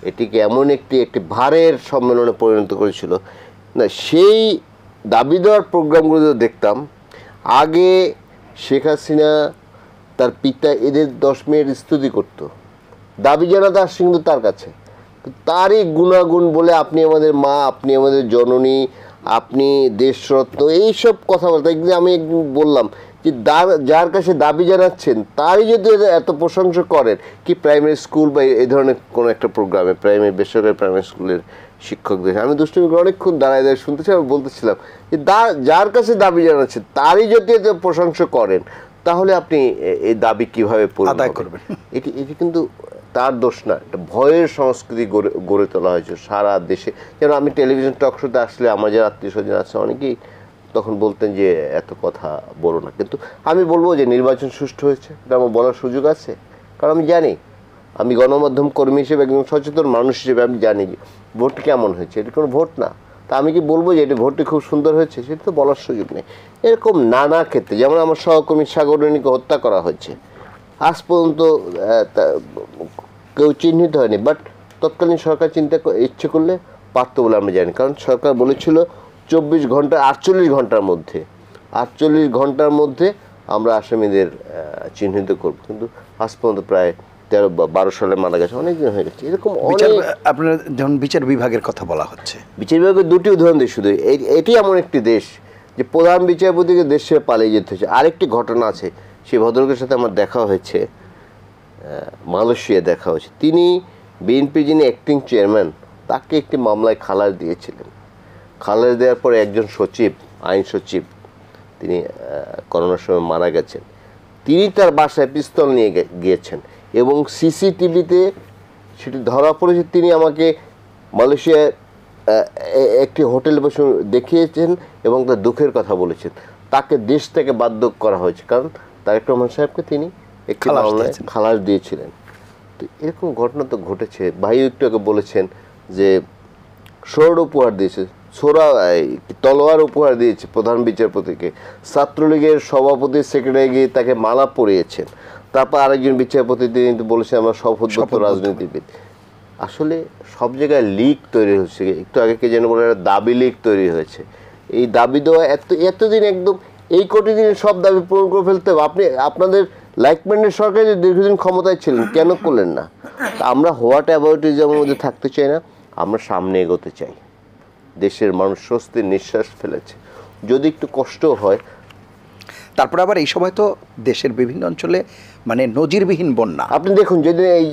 এটিকে এমন একটি ভারের সম্মেলনে পরিণত করেছিল না। সেই দাবি দেওয়ার প্রোগ্রামগুলো দেখতাম, আগে শেখ হাসিনা তার পিতা এদের 10 মিনিট স্তুতি করতো, দাবি জানাতে আসছে কিন্তু তার কাছে, তারই গুণাগুণ বলে আপনি আমাদের মা, আপনি আমাদের জননী, আপনি দেশরত্ন এইসব কথাবার্তা, এগুলো আমি একদিন বললাম যে যার কাছে দাবি জানাচ্ছেন তারই যদি এত প্রশংসা করেন, কি প্রাইমারি স্কুল বা এই ধরনের কোনো একটা প্রোগ্রামে বেসরকারি প্রাইমারি স্কুলের শিক্ষকদের, আমি দুষ্টুমি অনেকক্ষণ দাঁড়ায় শুনতেছি, আমি বলতেছিলাম যে যার কাছে দাবি জানাচ্ছেন তারই যদি এত প্রশংসা করেন, তাহলে আপনি এই দাবি কিভাবে আদায় করবেন? এটি কিন্তু তার দোষ না, এটা ভয়ের সংস্কৃতি গড়ে তোলা হয়েছে সারা দেশে। যেন আমি টেলিভিশন টক শোতে আসলে আমার যারা আত্মীয় স্বজন আছে অনেকেই তখন বলতেন যে এত কথা বলো না, কিন্তু আমি বলবো যে নির্বাচন সুষ্ঠু হয়েছে, এটা আমার বলার সুযোগ আছে, কারণ আমি জানি, আমি গণমাধ্যম কর্মী হিসেবে একজন সচেতন মানুষ হিসেবে আমি জানি যে ভোট কেমন হয়েছে, এটা কোনো ভোট না। তা আমি কি বলবো যে এটা ভোটটি খুব সুন্দর হয়েছে, সেটা তো বলার সুযোগ নেই। এরকম নানা ক্ষেত্রে, যেমন আমার সহকর্মী সাগরিনীকে হত্যা করা হয়েছে, আজ পর্যন্ত কেউ চিহ্নিত হয়নি, বাট তৎকালীন সরকার ইচ্ছে করলে পারত বলে আমরা জানি, কারণ সরকার বলেছিল 48 ঘন্টার মধ্যে আমরা আসামিদের চিহ্নিত করব, কিন্তু আজ পর্যন্ত প্রায় 13-12 সালে মারা গেছে, অনেকদিন হয়ে গেছে। এরকম আপনার যখন বিচার বিভাগের কথা বলা হচ্ছে, বিচার বিভাগের দুটি উদাহরণ দিই শুধু, এটি এমন একটি দেশ যে প্রধান বিচারপতিকে দেশ ছেড়ে পালিয়ে যেতে হয়েছে। আরেকটি ঘটনা আছে, সেই ভদ্রলোকের সাথে আমার দেখা হয়েছে, মালয়েশিয়া দেখা হয়েছে। তিনি বিএনপি যিনি অ্যাক্টিং চেয়ারম্যান, তাকে একটি মামলায় খালাস দিয়েছিলেন। খালাস দেওয়ার পরে একজন সচিব, আইন সচিব, তিনি করোনার সময় মারা গেছেন। তিনি তার বাসায় পিস্তল নিয়ে গিয়েছেন এবং সিসিটিভিতে সেটি ধরা পড়েছে। তিনি আমাকে মালয়েশিয়ায় একটি হোটেলে বসে দেখিয়েছেন এবং তার দুঃখের কথা বলেছেন। তাকে দেশ থেকে বাধ্য করা হয়েছে, কারণ তারেক রহমান সাহেবকে তিনি একটি মামলায় খালাস দিয়েছিলেন। তো এরকম ঘটনা তো ঘটেছে। ভাই একটু আগে বলেছেন যে সোর্ড উপহার দিয়েছে, তলোয়ার উপহার দিয়েছে প্রধান বিচারপতিকে। ছাত্রলীগের সভাপতি সেক্রেটারি গিয়ে তাকে মালা পরিয়েছেন। তারপর আরেকজন বিচারপতি তিনি কিন্তু বলেছেন আমরা শপথবদ্ধ রাজনীতিবিদ। আসলে সব জায়গায় লিক তৈরি হচ্ছে। একটু আগে কে যেন বলে দাবি লিক তৈরি হয়েছে। এই দাবি দেওয়া এতদিন একদম এই কোটি দিনে সব দাবি পূরণ করে ফেলতে হবে। আপনি আপনাদের লাইকম্যান্ডের সরকার যে দীর্ঘদিন ক্ষমতায় ছিলেন, কেন করলেন না? আমরা হোয়াট অ্যাবাউটিজমের মধ্যে থাকতে চাই না, আমরা সামনে এগোতে চাই। দেশের মানুষ স্বস্তির নিঃশ্বাস ফেলেছে, যদি একটু কষ্ট হয়। তারপর আবার এই সময় তো দেশের বিভিন্ন অঞ্চলে মানে নজিরবিহীন বন্যা। আপনি দেখুন, যদি এই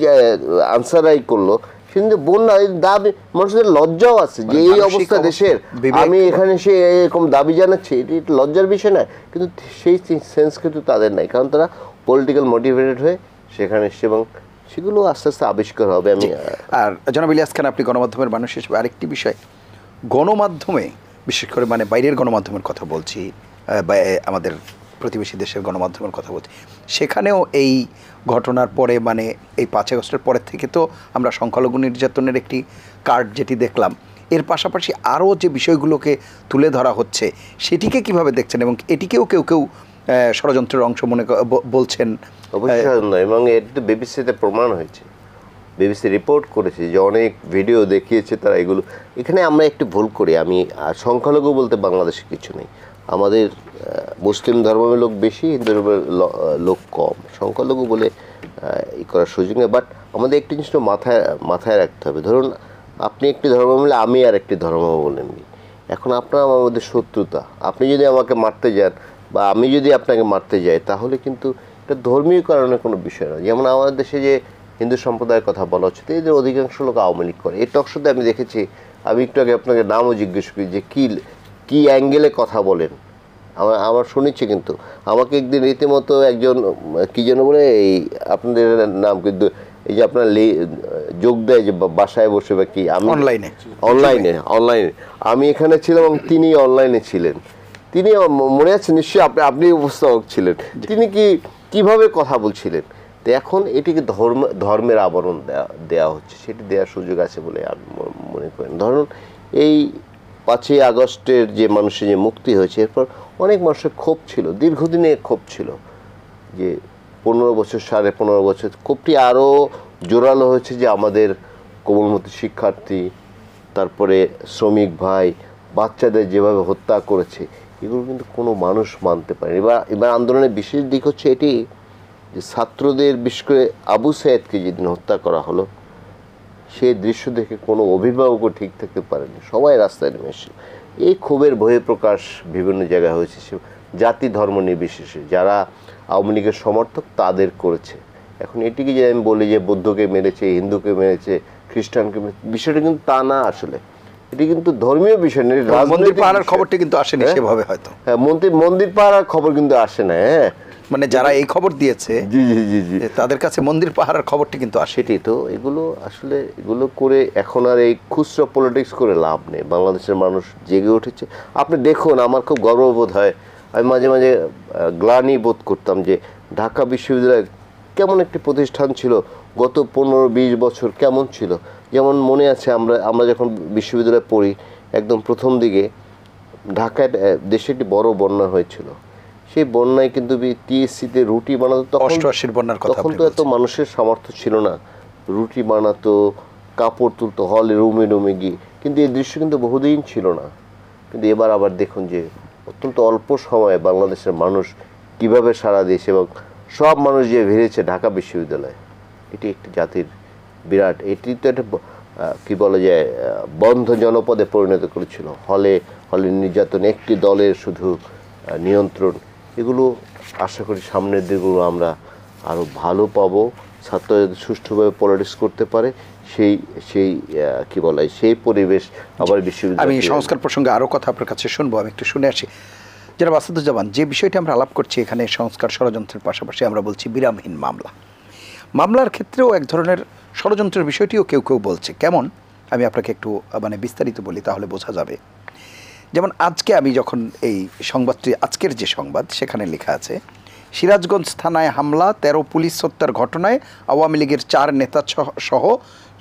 আনসারাই করলো, কিন্তু বন্যা দাবি, মানুষের লজ্জাও আছে যে এই অবস্থা দেশের, আমি এখানে সে এরকম দাবি জানাচ্ছি, এটি লজ্জার বিষয় নয়। কিন্তু সেই সেন্স কিন্তু তাদের নাই, কারণ তারা পলিটিক্যাল মোটিভেটেড হয়ে সেখানে এসছে এবং সেগুলো আস্তে আস্তে আবিষ্কার হবে। আমি আর জনাব ইলিয়াস খান, আপনি গণমাধ্যমের মানুষ হিসেবে আরেকটি বিষয়, গণমাধ্যমে বিশেষ করে মানে বাইরের গণমাধ্যমের কথা বলছি, আমাদের প্রতিবেশী দেশের গণমাধ্যমের কথা বলছি, সেখানেও এই ঘটনার পরে মানে এই 5 আগস্টের পরের থেকে তো আমরা সংখ্যালঘু নির্যাতনের একটি কার্ড যেটি দেখলাম, এর পাশাপাশি আরও যে বিষয়গুলোকে তুলে ধরা হচ্ছে সেটিকে কিভাবে দেখছেন এবং এটিকেও কেউ কেউ ষড়যন্ত্রের অংশ মনে বলছেন? অবশ্যই নয়, এবং এটা তো বিবিসিতে প্রমাণ হয়েছে, বিবিসি রিপোর্ট করেছে যে অনেক ভিডিও দেখিয়েছে তারা এগুলো। এখানে আমরা একটু ভুল করি, আমি সংখ্যালঘু বলতে বাংলাদেশে কিছু নেই, আমাদের মুসলিম ধর্মের লোক বেশি, হিন্দু ধর্মের লোক কম, সংখ্যালঘু বলে ই করার সুযোগ নেই। বাট আমাদের একটি জিনিস মাথায় রাখতে হবে, ধরুন আপনি একটি ধর্ম বলে আমি আর একটি ধর্ম বলেন, এখন আপনার আমার মধ্যে শত্রুতা, আপনি যদি আমাকে মারতে যান বা আমি যদি আপনাকে মারতে যাই, তাহলে কিন্তু এটা ধর্মীয় কারণে কোনো বিষয় নয়। যেমন আমাদের দেশে যে হিন্দু সম্প্রদায়ের কথা বলা হচ্ছে, এদের অধিকাংশ লোক আওয়ামী লীগ করে। এই টকশোতে আমি দেখেছি, আমি একটু আগে আপনাকে নামও জিজ্ঞেস করি যে কী অ্যাঙ্গেলে কথা বলেন, আমার শুনেছি। কিন্তু আমাকে একদিন রীতিমতো একজন কী যেন বলে, এই আপনাদের নাম কিন্তু এই যে আপনার যোগ দেয় যে বাসায় বসে বা কি, আমি অনলাইনে আমি এখানে ছিলাম এবং তিনি অনলাইনে ছিলেন, তিনি মনে আছে নিশ্চয়ই আপনি উপস্থাপক ছিলেন, তিনি কিভাবে কথা বলছিলেন। তো এখন এটিকে ধর্মের আবরণ দেওয়া হচ্ছে, সেটি দেওয়ার সুযোগ আছে বলে আমি মনে করি। ধরুন এই 5ই আগস্টের যে মানুষের যে মুক্তি হয়েছে, এরপর অনেক মানুষের ক্ষোভ ছিল, দীর্ঘদিনের ক্ষোভ ছিল, যে 15 বছর 15.5 বছর ক্ষোভটি আরও জোরালো হয়েছে যে আমাদের কোমলমতি শিক্ষার্থী, তারপরে শ্রমিক ভাই, বাচ্চাদের যেভাবে হত্যা করেছে, এগুলো কিন্তু কোনো মানুষ মানতে পারেনি। এবার আন্দোলনের বিশেষ দিক হচ্ছে এটি যে ছাত্রদের, বিশেষ করে আবু সাইদকে যেদিন হত্যা করা হলো, সেই দৃশ্য দেখে কোনো অভিভাবকও ঠিক থাকতে পারেনি, সবাই রাস্তায় নেমে এসে এই ক্ষোভের বহিঃপ্রকাশ বিভিন্ন জায়গায় হয়েছে, জাতি ধর্ম নির্বিশেষে যারা আওয়ামী লীগের সমর্থক তাদের করেছে। এখন এটিকে যে আমি বলি যে বৌদ্ধকে মেরেছে, হিন্দুকে মেরেছে, খ্রিস্টানকে মেরেছে, বিষয়টা কিন্তু তা না। আসলে এটি কিন্তু ধর্মীয় বিষয় নেই, মন্দির পাহাড়ের খবরটি কিন্তু আসেনি সেভাবে হয়তো। হ্যাঁ, মন্দির পাহাড়ের খবর কিন্তু আসে না। হ্যাঁ, মানে যারা এই খবর দিয়েছে জি জি জি জি তাদের কাছে মন্দির পাহাড়ের খবরটি কিন্তু আসে। সেটাই তো, এগুলো আসলে এগুলো করে এখন আর এই খুচরা পলিটিক্স করে লাভ নেই। বাংলাদেশের মানুষ জেগে উঠেছে। আপনি দেখুন, আমার খুব গর্ববোধ হয়, আমি মাঝে মাঝে গ্লানি বোধ করতাম যে ঢাকা বিশ্ববিদ্যালয় কেমন একটি প্রতিষ্ঠান ছিল গত 15-20 বছর, কেমন ছিল। যেমন মনে আছে আমরা যখন বিশ্ববিদ্যালয়ে পড়ি, একদম প্রথম দিকে ঢাকায় দেশে একটি বড় বন্যা হয়েছিল। সেই বন্যায় কিন্তু টিএসসিতে রুটি বানাতো, তখন তো এত মানুষের সামর্থ্য ছিল না, রুটি বানাতো, কাপড় তুলতো হলে রুমে রুমে গিয়ে, কিন্তু এই দৃশ্য কিন্তু বহুদিন ছিল না। কিন্তু এবার আবার দেখুন যে অত্যন্ত অল্প সময়ে বাংলাদেশের মানুষ কিভাবে সারা দেশ এবং সব মানুষ যে ভিড়েছে ঢাকা বিশ্ববিদ্যালয়ে, এটি একটি জাতির বিরাট, এটি তো একটা কী বলা যায় বন্ধ জনপদে পরিণত করেছিল। হলে নির্যাতন, একটি দলের শুধু নিয়ন্ত্রণ, এগুলো আশা করি সামনের দিকগুলো আমরা আরও ভালো পাবো। ছাত্র যদি সুষ্ঠুভাবে পলিটিক্স করতে পারে, সেই কি বলা হয় সেই পরিবেশ আবার বিশ্ববিদ্যালয়। আমি সংস্কার প্রসঙ্গে আরও কথা আপনার কাছে শুনবো, আমি একটু শুনে আসি। যারা আসাদুজ্জামান, যে বিষয়টি আমরা আলাপ করছি এখানে সংস্কার ষড়যন্ত্রের পাশাপাশি আমরা বলছি বিরামহীন মামলার ক্ষেত্রেও এক ধরনের ষড়যন্ত্রের বিষয়টিও কেউ কেউ বলছে। কেমন, আমি আপনাকে একটু মানে বিস্তারিত বলি তাহলে বোঝা যাবে। যেমন আজকে আমি যখন এই সংবাদটি, আজকের যে সংবাদ, সেখানে লেখা আছে সিরাজগঞ্জ থানায় হামলা, 13 পুলিশ হত্যার ঘটনায় আওয়ামী লীগের 4 নেতা সহ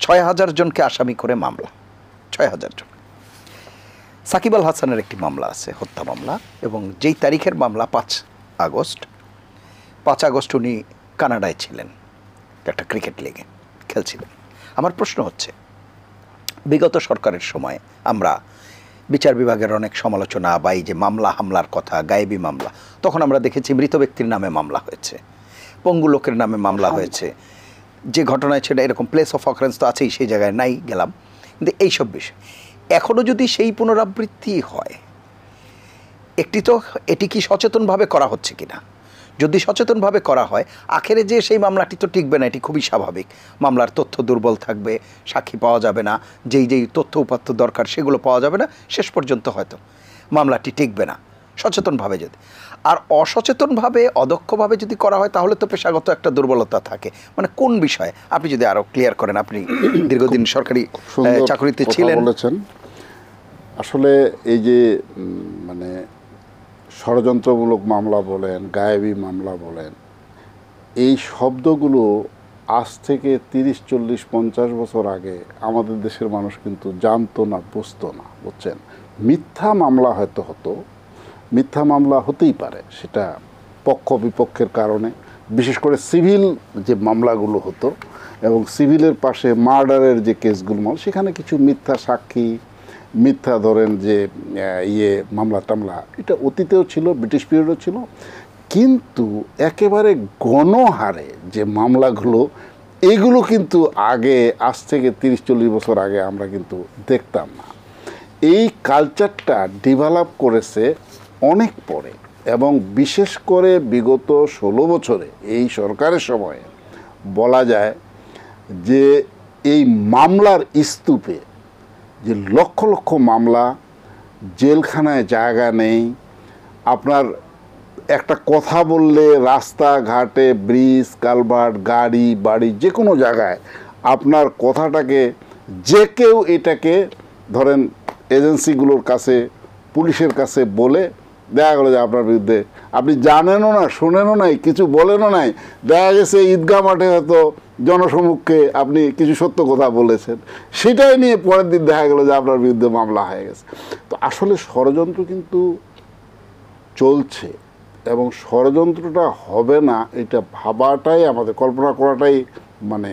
6000 জনকে আসামি করে মামলা। 6000 জন। সাকিব আল হাসানের একটি মামলা আছে, হত্যা মামলা, এবং যেই তারিখের মামলা 5 আগস্ট উনি কানাডায় ছিলেন, একটা ক্রিকেট লিগে খেলছিলেন। আমার প্রশ্ন হচ্ছে, বিগত সরকারের সময় আমরা বিচার বিভাগের অনেক সমালোচনা বা এই যে মামলা হামলার কথা, গায়েবী মামলা, তখন আমরা দেখেছি মৃত ব্যক্তির নামে মামলা হয়েছে, পঙ্গু লোকের নামে মামলা হয়েছে, যে ঘটনায় ছিল এরকম প্লেস অফ অকারেন্স তো আছেই, সেই জায়গায় নাই গেলাম। কিন্তু এইসব বিষয় এখনও যদি সেই পুনরাবৃত্তি হয়, এটি কি সচেতনভাবে করা হচ্ছে কিনা? যদি সচেতনভাবে করা হয়, আখেরে যে সেই মামলাটি তো টিকবে না, এটি খুবই স্বাভাবিক। মামলার তথ্য দুর্বল থাকবে, সাক্ষী পাওয়া যাবে না, যেই তথ্য উপাত্ত দরকার সেগুলো পাওয়া যাবে না, শেষ পর্যন্ত হয়তো মামলাটি টিকবে না সচেতনভাবে যদি। আর অসচেতনভাবে, অদক্ষভাবে যদি করা হয়, তাহলে তো পেশাগত একটা দুর্বলতা থাকে। মানে কোন বিষয়ে আপনি যদি আরও ক্লিয়ার করেন, আপনি দীর্ঘদিন সরকারি চাকরিতে ছিলেন। আসলে এই যে মানে ষড়যন্ত্রমূলক মামলা বলেন, গায়েবী মামলা বলেন, এই শব্দগুলো আজ থেকে 30, 40, 50 বছর আগে আমাদের দেশের মানুষ কিন্তু জানতো না, বুঝতো না, বুঝছেন। মিথ্যা মামলা হয়তো হতো, মিথ্যা মামলা হতেই পারে, সেটা পক্ষ বিপক্ষের কারণে, বিশেষ করে সিভিল যে মামলাগুলো হতো এবং সিভিলের পাশে মার্ডারের যে কেসগুলো, সেখানে কিছু মিথ্যা সাক্ষী, মিথ্যা ধরেন যে মামলা টামলা, এটা অতীতেও ছিল, ব্রিটিশ পিরিয়ডও ছিল। কিন্তু একেবারে গণহারে যে মামলাগুলো, এইগুলো কিন্তু আগে, আজ থেকে 30-40 বছর আগে আমরা কিন্তু দেখতাম না। এই কালচারটা ডেভেলপ করেছে অনেক পরে, এবং বিশেষ করে বিগত 16 বছরে এই সরকারের সময়ে বলা যায় যে এই মামলার স্তূপে যে লক্ষ লক্ষ মামলা, জেলখানায় জায়গা নেই, আপনার একটা কথা বললে রাস্তাঘাটে, ব্রিজ, কালভার্ট, গাড়ি, বাড়ি, যে কোনো জায়গায় আপনার কথাটাকে যে কেউ এটাকে ধরেন এজেন্সিগুলোর কাছে, পুলিশের কাছে বলে দেখা গেলো যে আপনার বিরুদ্ধে, আপনি জানেনও না, শোনেনও নাই, কিছু বলেনও নাই, দেখা গেছে ঈদগাহ মাঠে হয়তো জনসমক্ষে আপনি কিছু সত্য কথা বলেছেন, সেটাই নিয়ে পরের দিন দেখা গেল যে আপনার বিরুদ্ধে মামলা হয়ে গেছে। তো আসলে ষড়যন্ত্র কিন্তু চলছে, এবং ষড়যন্ত্রটা হবে না এটা ভাবাটাই আমাদের, কল্পনা করাটাই মানে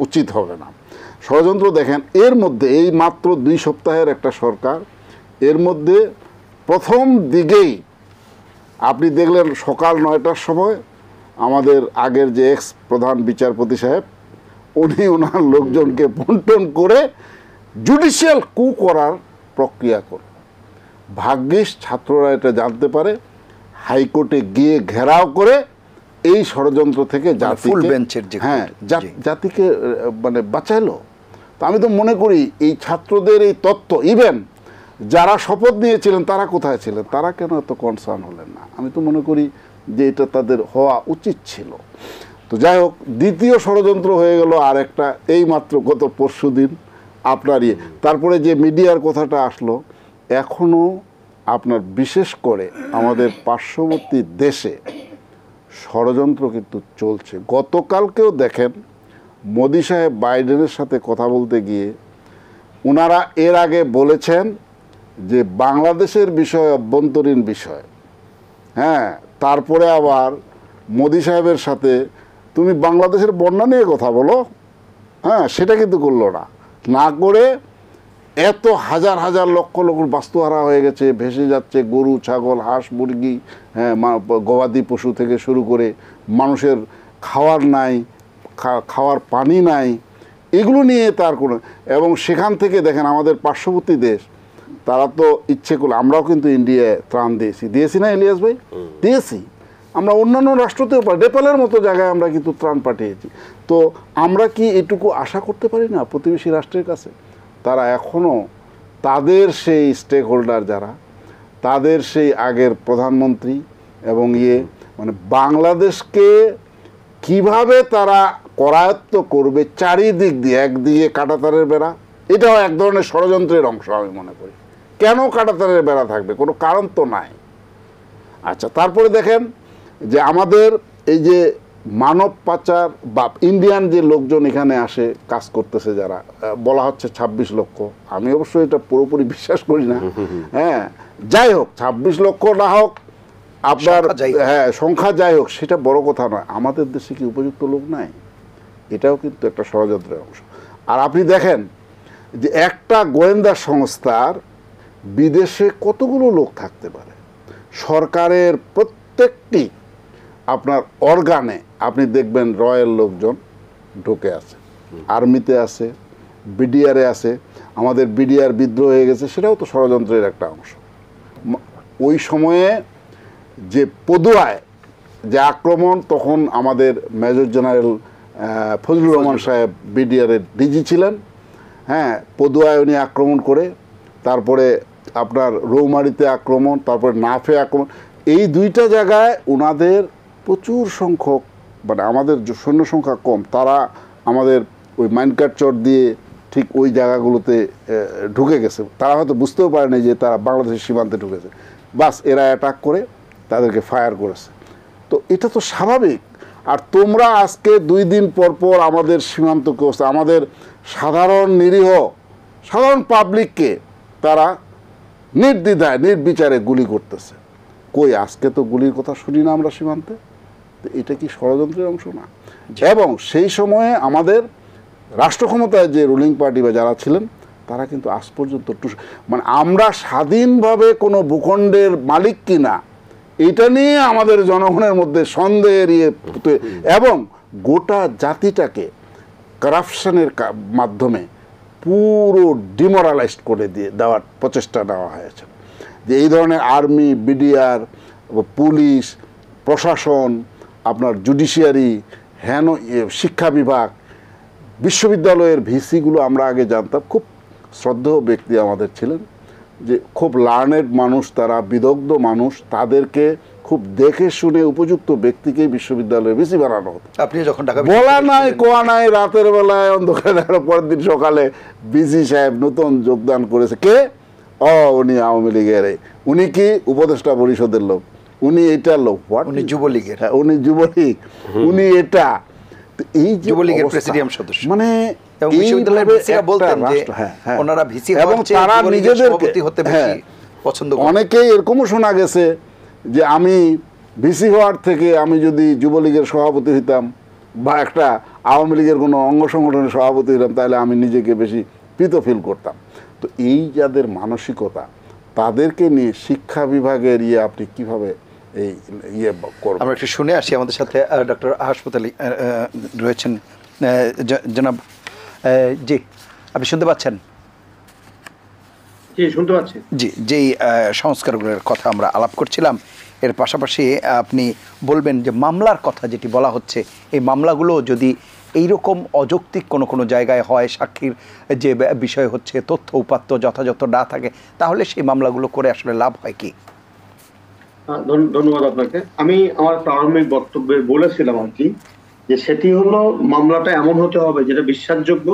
উচিত হবে না। ষড়যন্ত্র দেখেন, এর মধ্যে এই মাত্র 2 সপ্তাহের একটা সরকার, এর মধ্যে প্রথম দিকেই আপনি দেখলেন সকাল 9টার সময় আমাদের আগের যে এক্স প্রধান বিচারপতি সাহেব, উনি ওনার লোকজনকে বন্টন করে জুডিশিয়াল কু করার প্রক্রিয়া করে, ভাগ্যিস ছাত্ররা এটা জানতে পারে, হাইকোর্টে গিয়ে ঘেরাও করে এই ষড়যন্ত্র থেকে জাতিকে মানে বাঁচাইলো। তো আমি তো মনে করি এই ছাত্রদের এই তথ্য, ইভেন যারা শপথ নিয়েছিলেন তারা কোথায় ছিলেন, তারা কেন এত কনসার্ন হলেন না? আমি তো মনে করি যে এটা তাদের হওয়া উচিত ছিল। তো যাই হোক, দ্বিতীয় ষড়যন্ত্র হয়ে গেল আর একটা, এই মাত্র গত পরশুদিন আপনার তারপরে যে মিডিয়ার কথাটা আসলো, এখনও আপনার বিশেষ করে আমাদের পার্শ্ববর্তী দেশে ষড়যন্ত্র কিন্তু চলছে। গতকালকেও দেখেন মোদি সাহেব বাইডেনের সাথে কথা বলতে গিয়ে ওনারা এর আগে বলেছেন যে বাংলাদেশের বিষয় অভ্যন্তরীণ বিষয়, হ্যাঁ, তারপরে আবার মোদি সাহেবের সাথে তুমি বাংলাদেশের বন্যা নিয়ে কথা বলো, হ্যাঁ, সেটা কিন্তু করলো না। না করে এত হাজার হাজার লক্ষ লক্ষ বাস্তুহারা হয়ে গেছে, ভেসে যাচ্ছে গরু, ছাগল, হাঁস, মুরগি, হ্যাঁ, গবাদি পশু থেকে শুরু করে মানুষের খাওয়ার নাই, খাওয়ার পানি নাই, এগুলো নিয়ে তার কোনো, এবং সেখান থেকে দেখেন আমাদের পার্শ্ববর্তী দেশ, তারা তো ইচ্ছে করলে, আমরাও কিন্তু ইন্ডিয়ায় ত্রাণ দিয়েছি না ইলিয়াস ভাই? দিয়েছি। আমরা অন্যান্য রাষ্ট্রতেও নেপালের মতো জায়গায় আমরা কিন্তু ত্রাণ পাঠিয়েছি। তো আমরা কি এটুকু আশা করতে পারি না প্রতিবেশী রাষ্ট্রের কাছে? তারা এখনও তাদের সেই স্টেক হোল্ডার যারা, তাদের সেই আগের প্রধানমন্ত্রী এবং মানে বাংলাদেশকে কিভাবে তারা করায়ত্ত করবে চারিদিক দিয়ে, একদিকে কাঁটাতারের বেড়া, এটাও এক ধরনের ষড়যন্ত্রের অংশ আমি মনে করি। কেন কাঁটাতারের বেড়া থাকবে? কোনো কারণ তো নাই। আচ্ছা, তারপরে দেখেন যে আমাদের এই যে মানব পাচার বা ইন্ডিয়ান যে লোকজন এখানে আসে কাজ করতেছে, যারা বলা হচ্ছে 26 লক্ষ, আমি অবশ্যই এটা পুরোপুরি বিশ্বাস করি না। হ্যাঁ, যাই হোক, 26 লক্ষ না হোক আপনার, হ্যাঁ, সংখ্যা যাই হোক, সেটা বড় কথা নয়। আমাদের দেশে কি উপযুক্ত লোক নাই? এটাও কিন্তু একটা ষড়যন্ত্রের অংশ। আর আপনি দেখেন যে একটা গোয়েন্দা সংস্থার বিদেশে কতগুলো লোক থাকতে পারে। সরকারের প্রত্যেকটি আপনার অর্গানে আপনি দেখবেন রয়্যাল লোকজন ঢুকে আছে, আর্মিতে আছে, বিডিআরে আছে। আমাদের বিডিআর বিদ্রোহ হয়ে গেছে, সেটাও তো ষড়যন্ত্রের একটা অংশ। ওই সময়ে যে পদুয়ায় যে আক্রমণ, তখন আমাদের মেজর জেনারেল ফজলুর রহমান সাহেব বিডিআরের ডিজি ছিলেন। হ্যাঁ, পদুয়ায় উনি আক্রমণ করে, তারপরে আপনার রৌমারিতে আক্রমণ, তারপরে নাফে আক্রমণ, এই দুইটা জায়গায় ওনাদের প্রচুর সংখ্যক, মানে আমাদের সৈন্য সংখ্যা কম, তারা আমাদের ওই মাইনকাট চট দিয়ে ঠিক ওই জায়গাগুলোতে ঢুকে গেছে। তারা হয়তো বুঝতেও পারেনি যে তারা বাংলাদেশের সীমান্তে ঢুকেছে, বাস এরা অ্যাটাক করে তাদেরকে ফায়ার করেছে। তো এটা তো স্বাভাবিক। আর তোমরা আজকে 2 দিন পর পর আমাদের সীমান্তকে, আমাদের সাধারণ নিরীহ সাধারণ পাবলিককে তারা নির্দ্বিধায় নির্বিচারে গুলি করতেছে। কই, আজকে তো গুলির কথা শুনি না আমরা সীমান্তে। তো এটা কি ষড়যন্ত্রের অংশ না? এবং সেই সময়ে আমাদের রাষ্ট্র ক্ষমতায় যে রুলিং পার্টি বা যারা ছিলেন, তারা কিন্তু আজ পর্যন্ত মানে আমরা স্বাধীনভাবে কোনো ভূখণ্ডের মালিক কিনা এটা নিয়ে আমাদের জনগণের মধ্যে সন্দেহের এবং গোটা জাতিটাকে কারাপশনের মাধ্যমে পুরো ডিমোরালাইজড করে দেওয়ার প্রচেষ্টা নেওয়া হয়েছে। যে এই ধরনের আর্মি, বিডিআর, পুলিশ, প্রশাসন, আপনার জুডিশিয়ারি, শিক্ষা বিভাগ, বিশ্ববিদ্যালয়ের ভিসিগুলো আমরা আগে জানতাম, খুব শ্রদ্ধেয় ব্যক্তি আমাদের ছিলেন, যে খুব লার্নেড মানুষ, তারা বিদগ্ধ মানুষ, তাদেরকে খুব দেখে শুনে উপযুক্ত ব্যক্তিকেই বিশ্ববিদ্যালয়ে ভিসি বানানো হতো। আপনি যখন ঢাকা বলা নাই কোয়া নাই, রাতের বেলায় অন্ধকারে পরের দিন সকালে ভিসি সাহেব নতুন যোগদান করেছে। কে? উনি আওয়ামী লীগের, উনি কি উপদেষ্টা পরিষদের লোক, উনি এটার লোক, উনি যুবলীগের, উনি যুবলীগ, উনি এটা, এই যুবলীগের প্রেসিডিয়াম সদস্য, মানে অনেকেই এরকমও শোনা গেছে যে আমি ভিসি হওয়ার থেকে আমি যদি যুবলীগের সভাপতি হইতাম বা একটা আওয়ামী লীগের কোনো অঙ্গ সংগঠনের সভাপতি হইতাম, তাহলে আমি নিজেকে বেশি প্রীত ফিল করতাম। তো এই যাদের মানসিকতা, তাদেরকে নিয়ে শিক্ষা বিভাগের আপনি কিভাবে এই করবেন? আমরা একটু শুনে আসি। আমাদের সাথে ডক্টর হাসপাত আলী রয়েছেন। জনাব, জি, আপনি শুনতে পাচ্ছেন? জি, শুনতে পাচ্ছি। জি, যেই সংস্কারগুলোর কথা আমরা আলাপ করছিলাম, এর পাশাপাশি আপনি বলবেন যে মামলার কথা যেটি বলা হচ্ছে, এই মামলাগুলো যদি এইরকম অযৌক্তিক কোনো জায়গায় হয়, সাক্ষীর যে বিষয় হচ্ছে তথ্য উপাত্ত যথাযথ না থাকে, তাহলে সেই মামলাগুলো করে আসলে লাভ হয় কি? ধন্যবাদ আপনাকে। আমি আমার প্রারম্ভিক বক্তব্যে বলেছিলাম আর কি, যে সেটি হলো মামলাটা এমন হতে হবে যেটা বিশ্বাসযোগ্য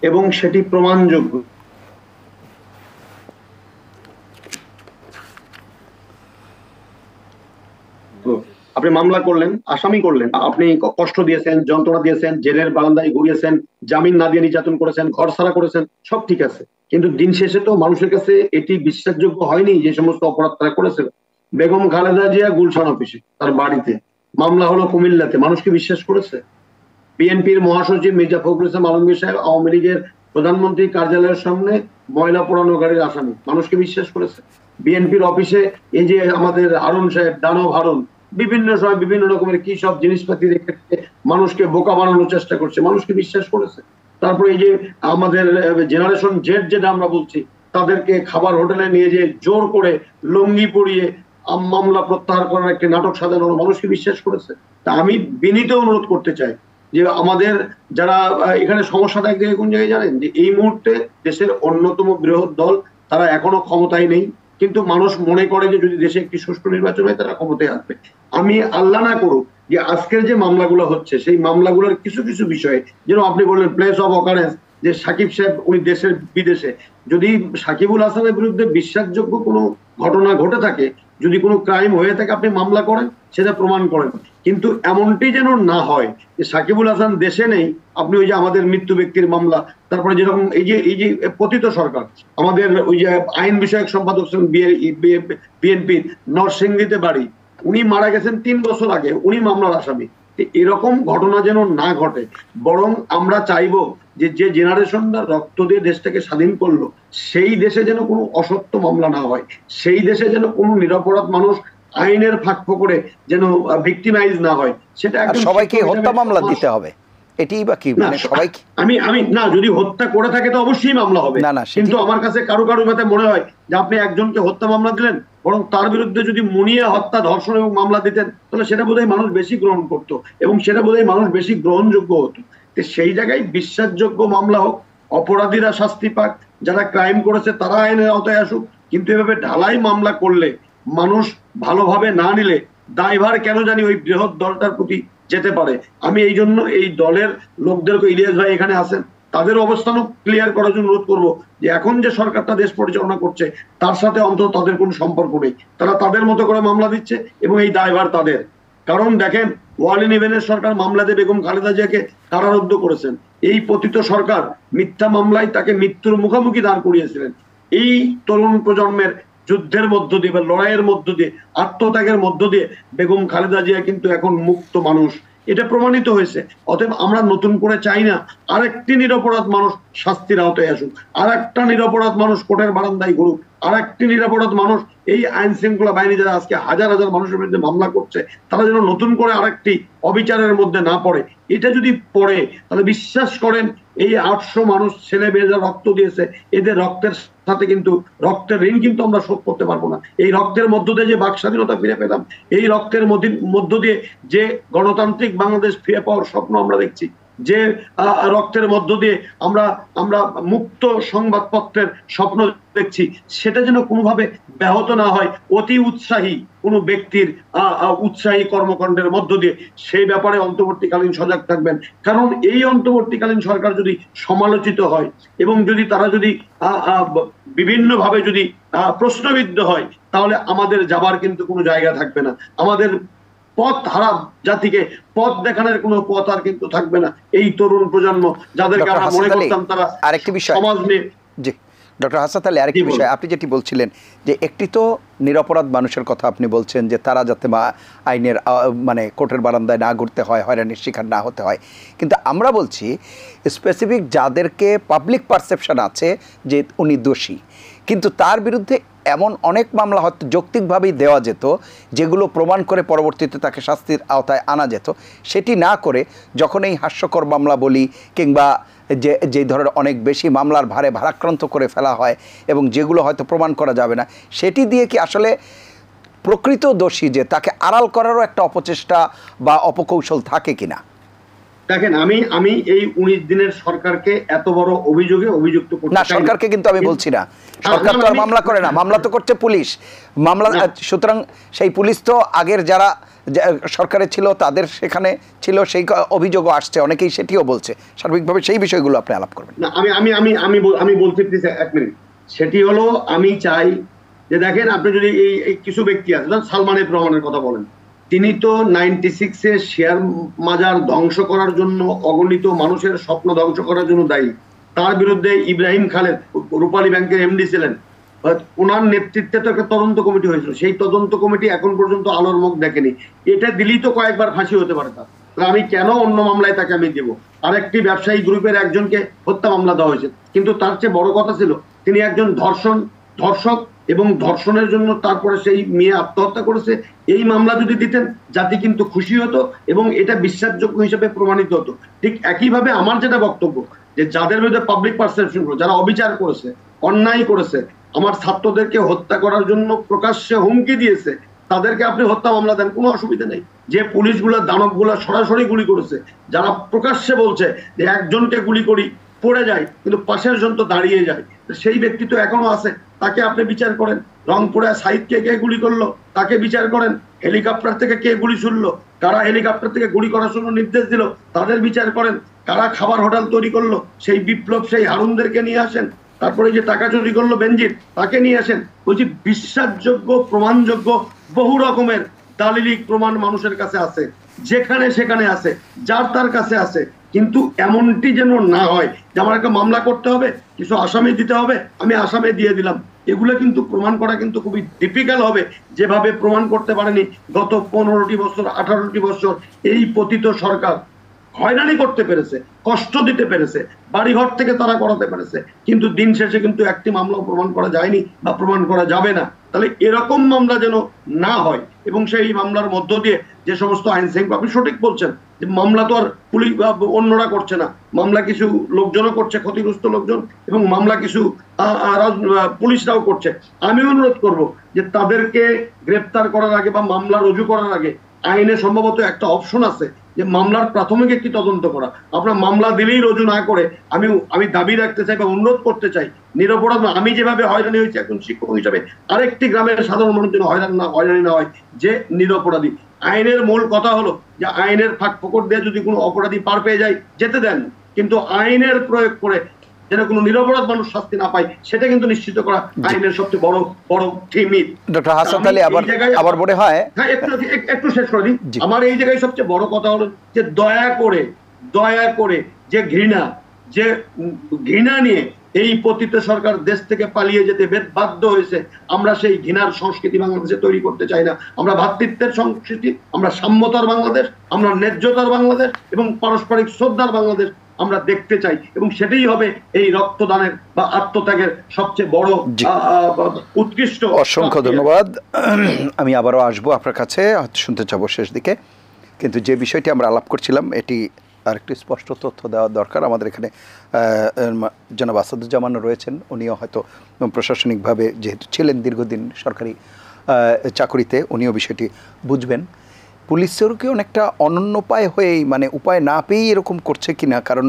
এবং সেটি প্রমাণযোগ্য। আপনি মামলা করলেন, আসামি করলেন, আপনি কষ্ট দিয়েছেন, যন্ত্রণা দিয়েছেন, জেলের বারান্দায় ঘুরিয়েছেন, জামিন না দিয়ে নির্যাতন করেছেন, ঘর ছাড়া করেছেন, সব ঠিক আছে, কিন্তু দিন শেষে তো মানুষের কাছে এটি বিশ্বাসযোগ্য হয়নি যে সমস্ত অপরাধ তারা করেছিল। বেগম খালেদা জিয়া গুলশান অফিসে তার বাড়িতে, মামলা হলো কুমিল্লাতে, মানুষকে বিশ্বাস করেছে? বিএনপির মহাসচিব মির্জা ফখরুল ইসলাম আলমগীর সাহেব আওয়ামী লীগের প্রধানমন্ত্রী কার্যালয়ের সামনে ময়লা পোড়ানো গাড়ির আসামি, মানুষকে বিশ্বাস করেছে? বিএনপির অফিসে এই যে আমাদের হারুন সাহেব, দানব হারুন, বিভিন্ন সময় বিভিন্ন রকমের কি সব জিনিসপাতি রেখে মানুষকে বোকা বানানোর চেষ্টা করছে, মানুষকে বিশ্বাস করেছে? তারপরে এই যে আমাদের জেনারেশন জেড যেটা আমরা বলছি, তাদেরকে খাবার হোটেলে নিয়ে যে জোর করে লুঙ্গি পরিয়ে মামলা প্রত্যাহার করার একটি নাটক সাজানো, মানুষকে বিশ্বাস করেছে? তা আমি বিনীত অনুরোধ করতে চাই যে আমাদের যারা এখানে সমস্যাটা এক জায়গায় কোন জায়গায় জানেন, যে এই মুহূর্তে দেশের অন্যতম বৃহৎ দল তারা এখনো ক্ষমতায় নেই, কিন্তু মানুষ মনে করে যে যদি দেশে একটি সুষ্ঠু নির্বাচন হয় তারা ক্ষমতায় আসবে। আমি আল্লাহ না করুক যে আজকের যে মামলাগুলো হচ্ছে সেই মামলাগুলোর কিছু কিছু বিষয়ে, যেন আপনি বললেন প্লেস অফ অকারেন্স, যে সাকিব সাহেব উনি দেশের বিদেশে, যদি সাকিবুল হাসানের বিরুদ্ধে বিশ্বাসযোগ্য কোনো ঘটনা ঘটে থাকে, যদি কোনো ক্রাইম হয়ে থাকে, আপনি মামলা করেন, সেটা প্রমাণ করেন, কিন্তু এমনটি যেন না হয় যে সাকিবুল হাসান দেশে নেই, আপনি ওই যে আমাদের মৃত্যু ব্যক্তির মামলা, তারপরে যেরকম এই যে পতিত সরকার, আমাদের ওই যে আইন বিষয়ক সম্পাদক বিএনপি নরসিংদীতে বাড়ি, উনি মারা গেছেন 3 বছর আগে, উনি মামলার আসামি। এরকম ঘটনা যেন না ঘটে, বরং আমরা চাইবো যে যে জেনারেশনটা রক্ত দিয়ে দেশটাকে স্বাধীন করলো, সেই দেশে যেন কোনো অসত্য মামলা না হয়, সেই দেশে যেন কোনো নিরপরাধ মানুষ আইনের ফাঁক ফোকরে যেন ভিক্টিমাইজ না হয়, সেটা একদম সবাইকে হত্যা মামলা দিতে হবে, এটিই বা কি? মানে সবাইকে আমি না, যদি হত্যা করে থাকে তো অবশ্যই মামলা হবে, কিন্তু আমার কাছে কারো কাছে মনে হয় যে আপনি একজনকে হত্যা মামলা দিলেন, বরং তার বিরুদ্ধে যদি মুনিয়া হত্যা, ধর্ষণ এবং মামলা দিতেন, তাহলে সেটা বোধহয় মানুষ বেশি গ্রহণ করতো এবং সেটা বোধহয় মানুষ বেশি গ্রহণযোগ্য হতো। সেই জায়গায় বিশ্বাসযোগ্য মামলা হোক, অপরাধীরা শাস্তি পাক, যারা ক্রাইম করেছে তারা আইনের আওতায় আসুক, কিন্তু এভাবে ঢালাই মামলা করলে, মানুষ ভালোভাবে না নিলে দায়ভার কেন জানি ওই বৃহৎ দলটার প্রতি যেতে পারে। আমি এই জন্য এই দলের লোকদেরকে, ইলিয়াস ভাই এখানে আছেন, তাদের অবস্থানও ক্লিয়ার করার জন্য অনুরোধ করবো যে এখন যে সরকারটা দেশ পরিচালনা করছে তার সাথে অন্তত তাদের কোনো সম্পর্ক নেই, তারা তাদের মতো করে মামলা দিচ্ছে এবং এই দায়ভার তাদের। কারণ দেখেন, ওয়ালি নিবেনের সরকার মামলা দিয়ে বেগম খালেদা জিয়াকে কারারুদ্ধ করেছেন, এই পতিত সরকার মিথ্যা মামলায় তাকে মৃত্যুর মুখোমুখি দাঁড় করিয়েছিলেন। এই তরুণ প্রজন্মের যুদ্ধের মধ্য দিয়ে বা লড়াইয়ের মধ্য দিয়ে, আত্মত্যাগের মধ্য দিয়ে বেগম খালেদা জিয়া কিন্তু এখন মুক্ত মানুষ, এটা প্রমাণিত হয়েছে। অতএব আমরা নতুন করে চাই না আরেকটি নিরপরাধ মানুষ শাস্তির আওতায় আসুক, আর একটা নিরপরাধ মানুষ কোর্টের বারান্দায় ঘুরুক, আর একটি নিরপরাধ মানুষ, এই আইন শৃঙ্খলা বাহিনী যারা আজকে হাজার হাজার মানুষের বিরুদ্ধে মামলা করছে, তারা যেন নতুন করে আরেকটি অবিচারের মধ্যে না পড়ে। এটা যদি পড়ে, তাহলে বিশ্বাস করেন এই 800 মানুষ, ছেলে মেয়েরা রক্ত দিয়েছে, এদের রক্তের সাথে কিন্তু রক্তের ঋণ কিন্তু আমরা শোধ করতে পারবো না। এই রক্তের মধ্য দিয়ে যে বাক স্বাধীনতা ফিরে পেলাম, এই রক্তের মধ্য দিয়ে যে গণতান্ত্রিক বাংলাদেশ ফিরে পাওয়ার স্বপ্ন আমরা দেখছি, যে রক্তের মধ্য দিয়ে আমরা মুক্ত সংবাদপত্রের স্বপ্ন দেখছি, সেটা যেন কোনোভাবে ব্যাহত না হয় অতি উৎসাহী কোনো ব্যক্তির উৎসাহী কর্মকাণ্ডের মধ্য দিয়ে। সেই ব্যাপারে অন্তর্বর্তীকালীন সজাগ থাকবেন, কারণ এই অন্তর্বর্তীকালীন সরকার যদি সমালোচিত হয় এবং যদি তারা যদি বিভিন্নভাবে যদি প্রশ্নবিদ্ধ হয়, তাহলে আমাদের যাবার কিন্তু কোনো জায়গা থাকবে না। আমাদের পথ হারা জাতিকে পথ দেখানোর কোনো পথ আর কিন্তু থাকবে না। এই তরুণ প্রজন্ম যাদেরকে আমরা মনে করতাম তারা আরেকটি বিষয় সমাজ নিয়ে। জি ডক্টর হাসাত আলী, আরেকটি বিষয় আপনি যেটি বলছিলেন যে একটি তো নিরপরাধ মানুষের কথা আপনি বলছেন যে তারা যাতে আইনের মানে কোর্টের বারান্দায় না ঘুরতে হয়, হয়রানির শিকার না হতে হয়, কিন্তু আমরা বলছি স্পেসিফিক যাদেরকে পাবলিক পারসেপশন আছে যে উনি দোষী, কিন্তু তার বিরুদ্ধে এমন অনেক মামলা হয়তো যৌক্তিকভাবেই দেওয়া যেত যেগুলো প্রমাণ করে পরবর্তীতে তাকে শাস্তির আওতায় আনা যেত। সেটি না করে যখন এই হাস্যকর মামলা বলি কিংবা যে ধরনের অনেক বেশি মামলার ভারে ভারাক্রান্ত করে ফেলা হয় এবং যেগুলো হয়তো প্রমাণ করা যাবে না, সেটি দিয়ে কি আসলে প্রকৃত দোষী যে তাকে আড়াল করারও একটা অপচেষ্টা বা অপকৌশল থাকে কিনা? দেখেন, আমি এই 19 দিনের সরকারকে এত বড় অভিযোগে অভিযুক্ত করতে না, সরকারকে কিন্তু আমি বলছি না, সরকার তো আর মামলা করে না, মামলা তো করছে পুলিশ মামলা। সুতরাং সেই পুলিশ তো আগের যারা সরকারে ছিল তাদের সেখানে ছিল, সেই অভিযোগও আসছে, অনেকেই সেটিও বলছে। সার্বিকভাবে সেই বিষয়গুলো আপনি আলাপ করবেন না। আমি বলছি প্লিজ এক মিনিট। সেটি হলো, আমি চাই যে দেখেন, আপনি যদি এই কিছু ব্যক্তি আছে, সালমান এফ রহমানের কথা বলেন, তিনি তো 96-এ শেয়ার বাজার ধ্বংস করার জন্য, অগণিত মানুষের স্বপ্ন ধ্বংস করার জন্য দায়ী। তার বিরুদ্ধে ইব্রাহিম খালেদ রূপালী ব্যাংকের এমডি ছিলেন, ওনার নেতৃত্বে তো একটা তদন্ত কমিটি হয়েছিল। সেই তদন্ত কমিটি এখন পর্যন্ত আলোর মুখ দেখেনি। এটা দিলেই তো কয়েকবার ফাঁসি হতে পারে তার। আমি কেন অন্য মামলায় তাকে আমি দেবো? আরেকটি ব্যবসায়ী গ্রুপের একজনকে হত্যা মামলা দেওয়া হয়েছে, কিন্তু তার চেয়ে বড় কথা ছিল তিনি একজন ধর্ষক এবং ধর্ষণের জন্য তারপরে সেই মেয়ে আত্মহত্যা করেছে। এই মামলা যদি দিতেন জাতি কিন্তু খুশি হতো এবং এটা বিশ্বাসযোগ্য হিসেবে প্রমাণিত হতো। ঠিক একইভাবে আমার যেটা বক্তব্য, যে যাদের বিরুদ্ধে পাবলিক পারসেপশন, যারা অবিচার করেছে, অন্যায় করেছে, আমার ছাত্রদেরকে হত্যা করার জন্য প্রকাশ্যে হুমকি দিয়েছে, তাদেরকে আপনি হত্যা মামলা দেন, কোনো অসুবিধা নেই। যে পুলিশগুলা, দানবগুলা সরাসরি গুলি করেছে, যারা প্রকাশ্যে বলছে যে একজনকে গুলি করি পড়ে যায় কিন্তু পাশের জন তো দাঁড়িয়ে যায়, সেই ব্যক্তি তো এখনো আছে, তাকে আপনি বিচার করেন। রংপুরে সাইদকে কে গুলি করলো তাকে বিচার করেন। হেলিকপ্টার থেকে কে গুলি ছুড়লো, কারা হেলিকপ্টার থেকে গুলি করার জন্য নির্দেশ দিল, তাদের বিচার করেন। কারা খাবার হোটেল তৈরি করলো, সেই বিপ্লব, সেই হারুনদেরকে নিয়ে আসেন। তারপরে যে টাকা চুরি করলো বেনজির, তাকে নিয়ে আসেন। বলছি, বিশ্বাসযোগ্য, প্রমাণযোগ্য বহু রকমের দালিলিক প্রমাণ মানুষের কাছে আছে, যেখানে সেখানে আছে, যার তার কাছে আছে। কিন্তু এমনটি যেন না হয় যে আমার একটা মামলা করতে হবে, কিছু আসামি দিতে হবে, আমি আসামি দিয়ে দিলাম। এগুলো কিন্তু প্রমাণ করা কিন্তু খুবই ডিফিকাল্ট হবে, যেভাবে প্রমাণ করতে পারেনি গত 15টি বছর, 18টি বছর এই পতিত সরকার। হয়রানি করতে পেরেছে, কষ্ট দিতে পেরেছে, বাড়িঘর থেকে তারা করাতে পেরেছে, কিন্তু দিন শেষে কিন্তু একটি মামলাও প্রমাণ করা যায়নি বা প্রমাণ করা যাবে না। তাহলে এরকম মামলা যেন না হয়, এবং সেই মামলার মধ্য দিয়ে যে সমস্ত আইন শৃঙ্খলা, আপনি সঠিক বলছেন যে মামলা তো আর পুলিশ বা অন্যরা করছে না, মামলা কিছু লোকজনও করছে, ক্ষতিগ্রস্ত লোকজন, এবং মামলা কিছু পুলিশরাও করছে। আমি অনুরোধ করব যে তাদেরকে গ্রেপ্তার করার আগে বা মামলা রুজু করার আগে আইনে সম্ভবত একটা অপশন আছে যে মামলার প্রাথমিক একটি তদন্ত করা। আপনার মামলা দিলেই রুজু না করে, আমি দাবি রাখতে চাই বা অনুরোধ করতে চাই, নিরপরাধ, আমি যেভাবে হয়রানি হয়েছি একজন শিক্ষক হিসাবে, আরেকটি গ্রামের সাধারণ মানুষ যেন হয়রানি না হয় যে নিরপরাধী। আইনের মূল কথা হলো যে আইনের ফাঁক ফোকর দিয়ে যদি কোনো অপরাধী পার পেয়ে যায় যেতে দেন, কিন্তু আইনের প্রয়োগ করে যেন কোনো নিরপরাধ মানুষ শাস্তি না পায়, সেটা কিন্তু নিশ্চিত করা আইনের সবচেয়ে বড় বড় থিমিট। ডক্টর হাসান আলী, আবার মনে হয় একটু শেষ করে দিই। আমার এই জায়গায় সবচেয়ে বড় কথা হলো যে দয়া করে যে ঘৃণা নিয়ে এই পতিত সরকার দেশ থেকে পালিয়ে যেতে বাধ্য হয়েছে, আমরা সেই ঘৃণার সংস্কৃতি বাংলাদেশে তৈরি করতে চাই না। আমরা ভ্রাতৃত্বের সংস্কৃতি, আমরা সাম্যতার বাংলাদেশ, আমরা ন্যায্যতার বাংলাদেশ এবং পারস্পরিক শ্রদ্ধার বাংলাদেশ আমরা দেখতে চাই, এবং সেটাই হবে এই রক্তদানের বা আত্মত্যাগের সবচেয়ে বড় উৎকৃষ্ট। অসংখ্য ধন্যবাদ। আমি আবারও আসবো আপনার কাছে, শুনতে চাবো শেষ দিকে, কিন্তু যে বিষয়টি আমরা আলাপ করছিলাম এটি আরেকটু স্পষ্ট তথ্য দেওয়া দরকার। আমাদের এখানে জনাব আসাদুজ্জামান রয়েছেন, উনিও হয়তো প্রশাসনিকভাবে যেহেতু ছিলেন দীর্ঘদিন সরকারি চাকরিতে, উনিও বিষয়টি বুঝবেন। পুলিশেরও কি অনেকটা অনন্যোপায় হয়েই, মানে উপায় না পেয়েই এরকম করছে কিনা? কারণ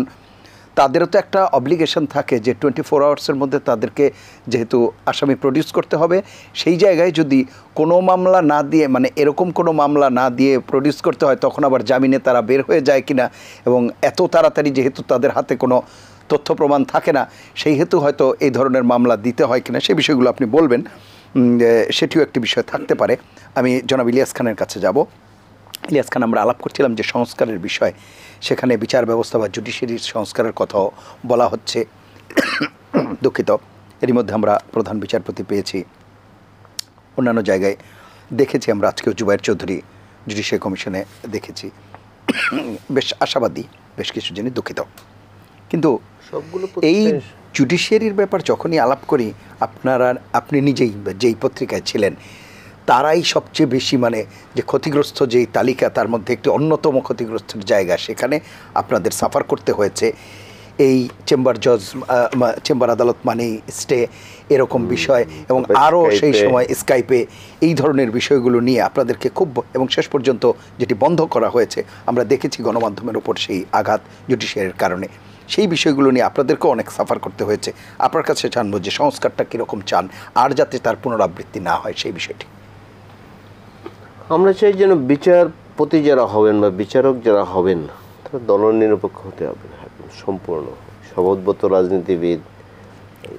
তাদেরও তো একটা অব্লিগেশন থাকে যে 24 আওয়ার্সের মধ্যে তাদেরকে যেহেতু আসামি প্রডিউস করতে হবে, সেই জায়গায় যদি কোনো মামলা না দিয়ে, মানে এরকম কোনো মামলা না দিয়ে প্রডিউস করতে হয়, তখন আবার জামিনে তারা বের হয়ে যায় কিনা, এবং এত তাড়াতাড়ি যেহেতু তাদের হাতে কোনো তথ্য প্রমাণ থাকে না, সেই হেতু হয়তো এই ধরনের মামলা দিতে হয় কিনা, সেই বিষয়গুলো আপনি বলবেন। সেটিও একটি বিষয় থাকতে পারে। আমি জনাব ইলিয়াস খানের কাছে যাব। ইলিয়াস খান, আমরা আলাপ করছিলাম যে সংস্কারের বিষয়, সেখানে বিচার ব্যবস্থা বা জুডিশিয়ারির সংস্কারের কথাও বলা হচ্ছে। দুঃখিত, এরই মধ্যে আমরা প্রধান বিচারপতি পেয়েছি, অন্যান্য জায়গায় দেখেছি আমরা, আজকেও জুবায়ের চৌধুরী জুডিশিয়ারি কমিশনে দেখেছি। বেশ আশাবাদী বেশ কিছু জিনিস। দুঃখিত, কিন্তু এই জুডিশিয়ারির ব্যাপার যখনই আলাপ করি, আপনি নিজেই যেই পত্রিকায় ছিলেন, তারাই সবচেয়ে বেশি মানে যে ক্ষতিগ্রস্ত যেই তালিকা, তার মধ্যে একটি অন্যতম ক্ষতিগ্রস্তের জায়গা, সেখানে আপনাদের সাফার করতে হয়েছে। এই চেম্বার আদালত মানেই স্টে, এরকম বিষয়, এবং আরও সেই সময় স্কাইপে এই ধরনের বিষয়গুলো নিয়ে আপনাদেরকে খুব, এবং শেষ পর্যন্ত যেটি বন্ধ করা হয়েছে, আমরা দেখেছি গণমাধ্যমের ওপর সেই আঘাত জুডিশিয়ারির কারণে, সেই বিষয়গুলো নিয়ে আপনাদেরকেও অনেক সাফার করতে হয়েছে। আপনার কাছে জানবো যে সংস্কারটা কীরকম চান, আর যাতে তার পুনরাবৃত্তি না হয় সেই বিষয়টি। আমরা চাই যেন বিচারপতি যারা হবেন বা বিচারক যারা হবেন, তারা দলনিরপেক্ষ হতে হবে, সম্পূর্ণ শপথবদ্ধ রাজনীতিবিদ,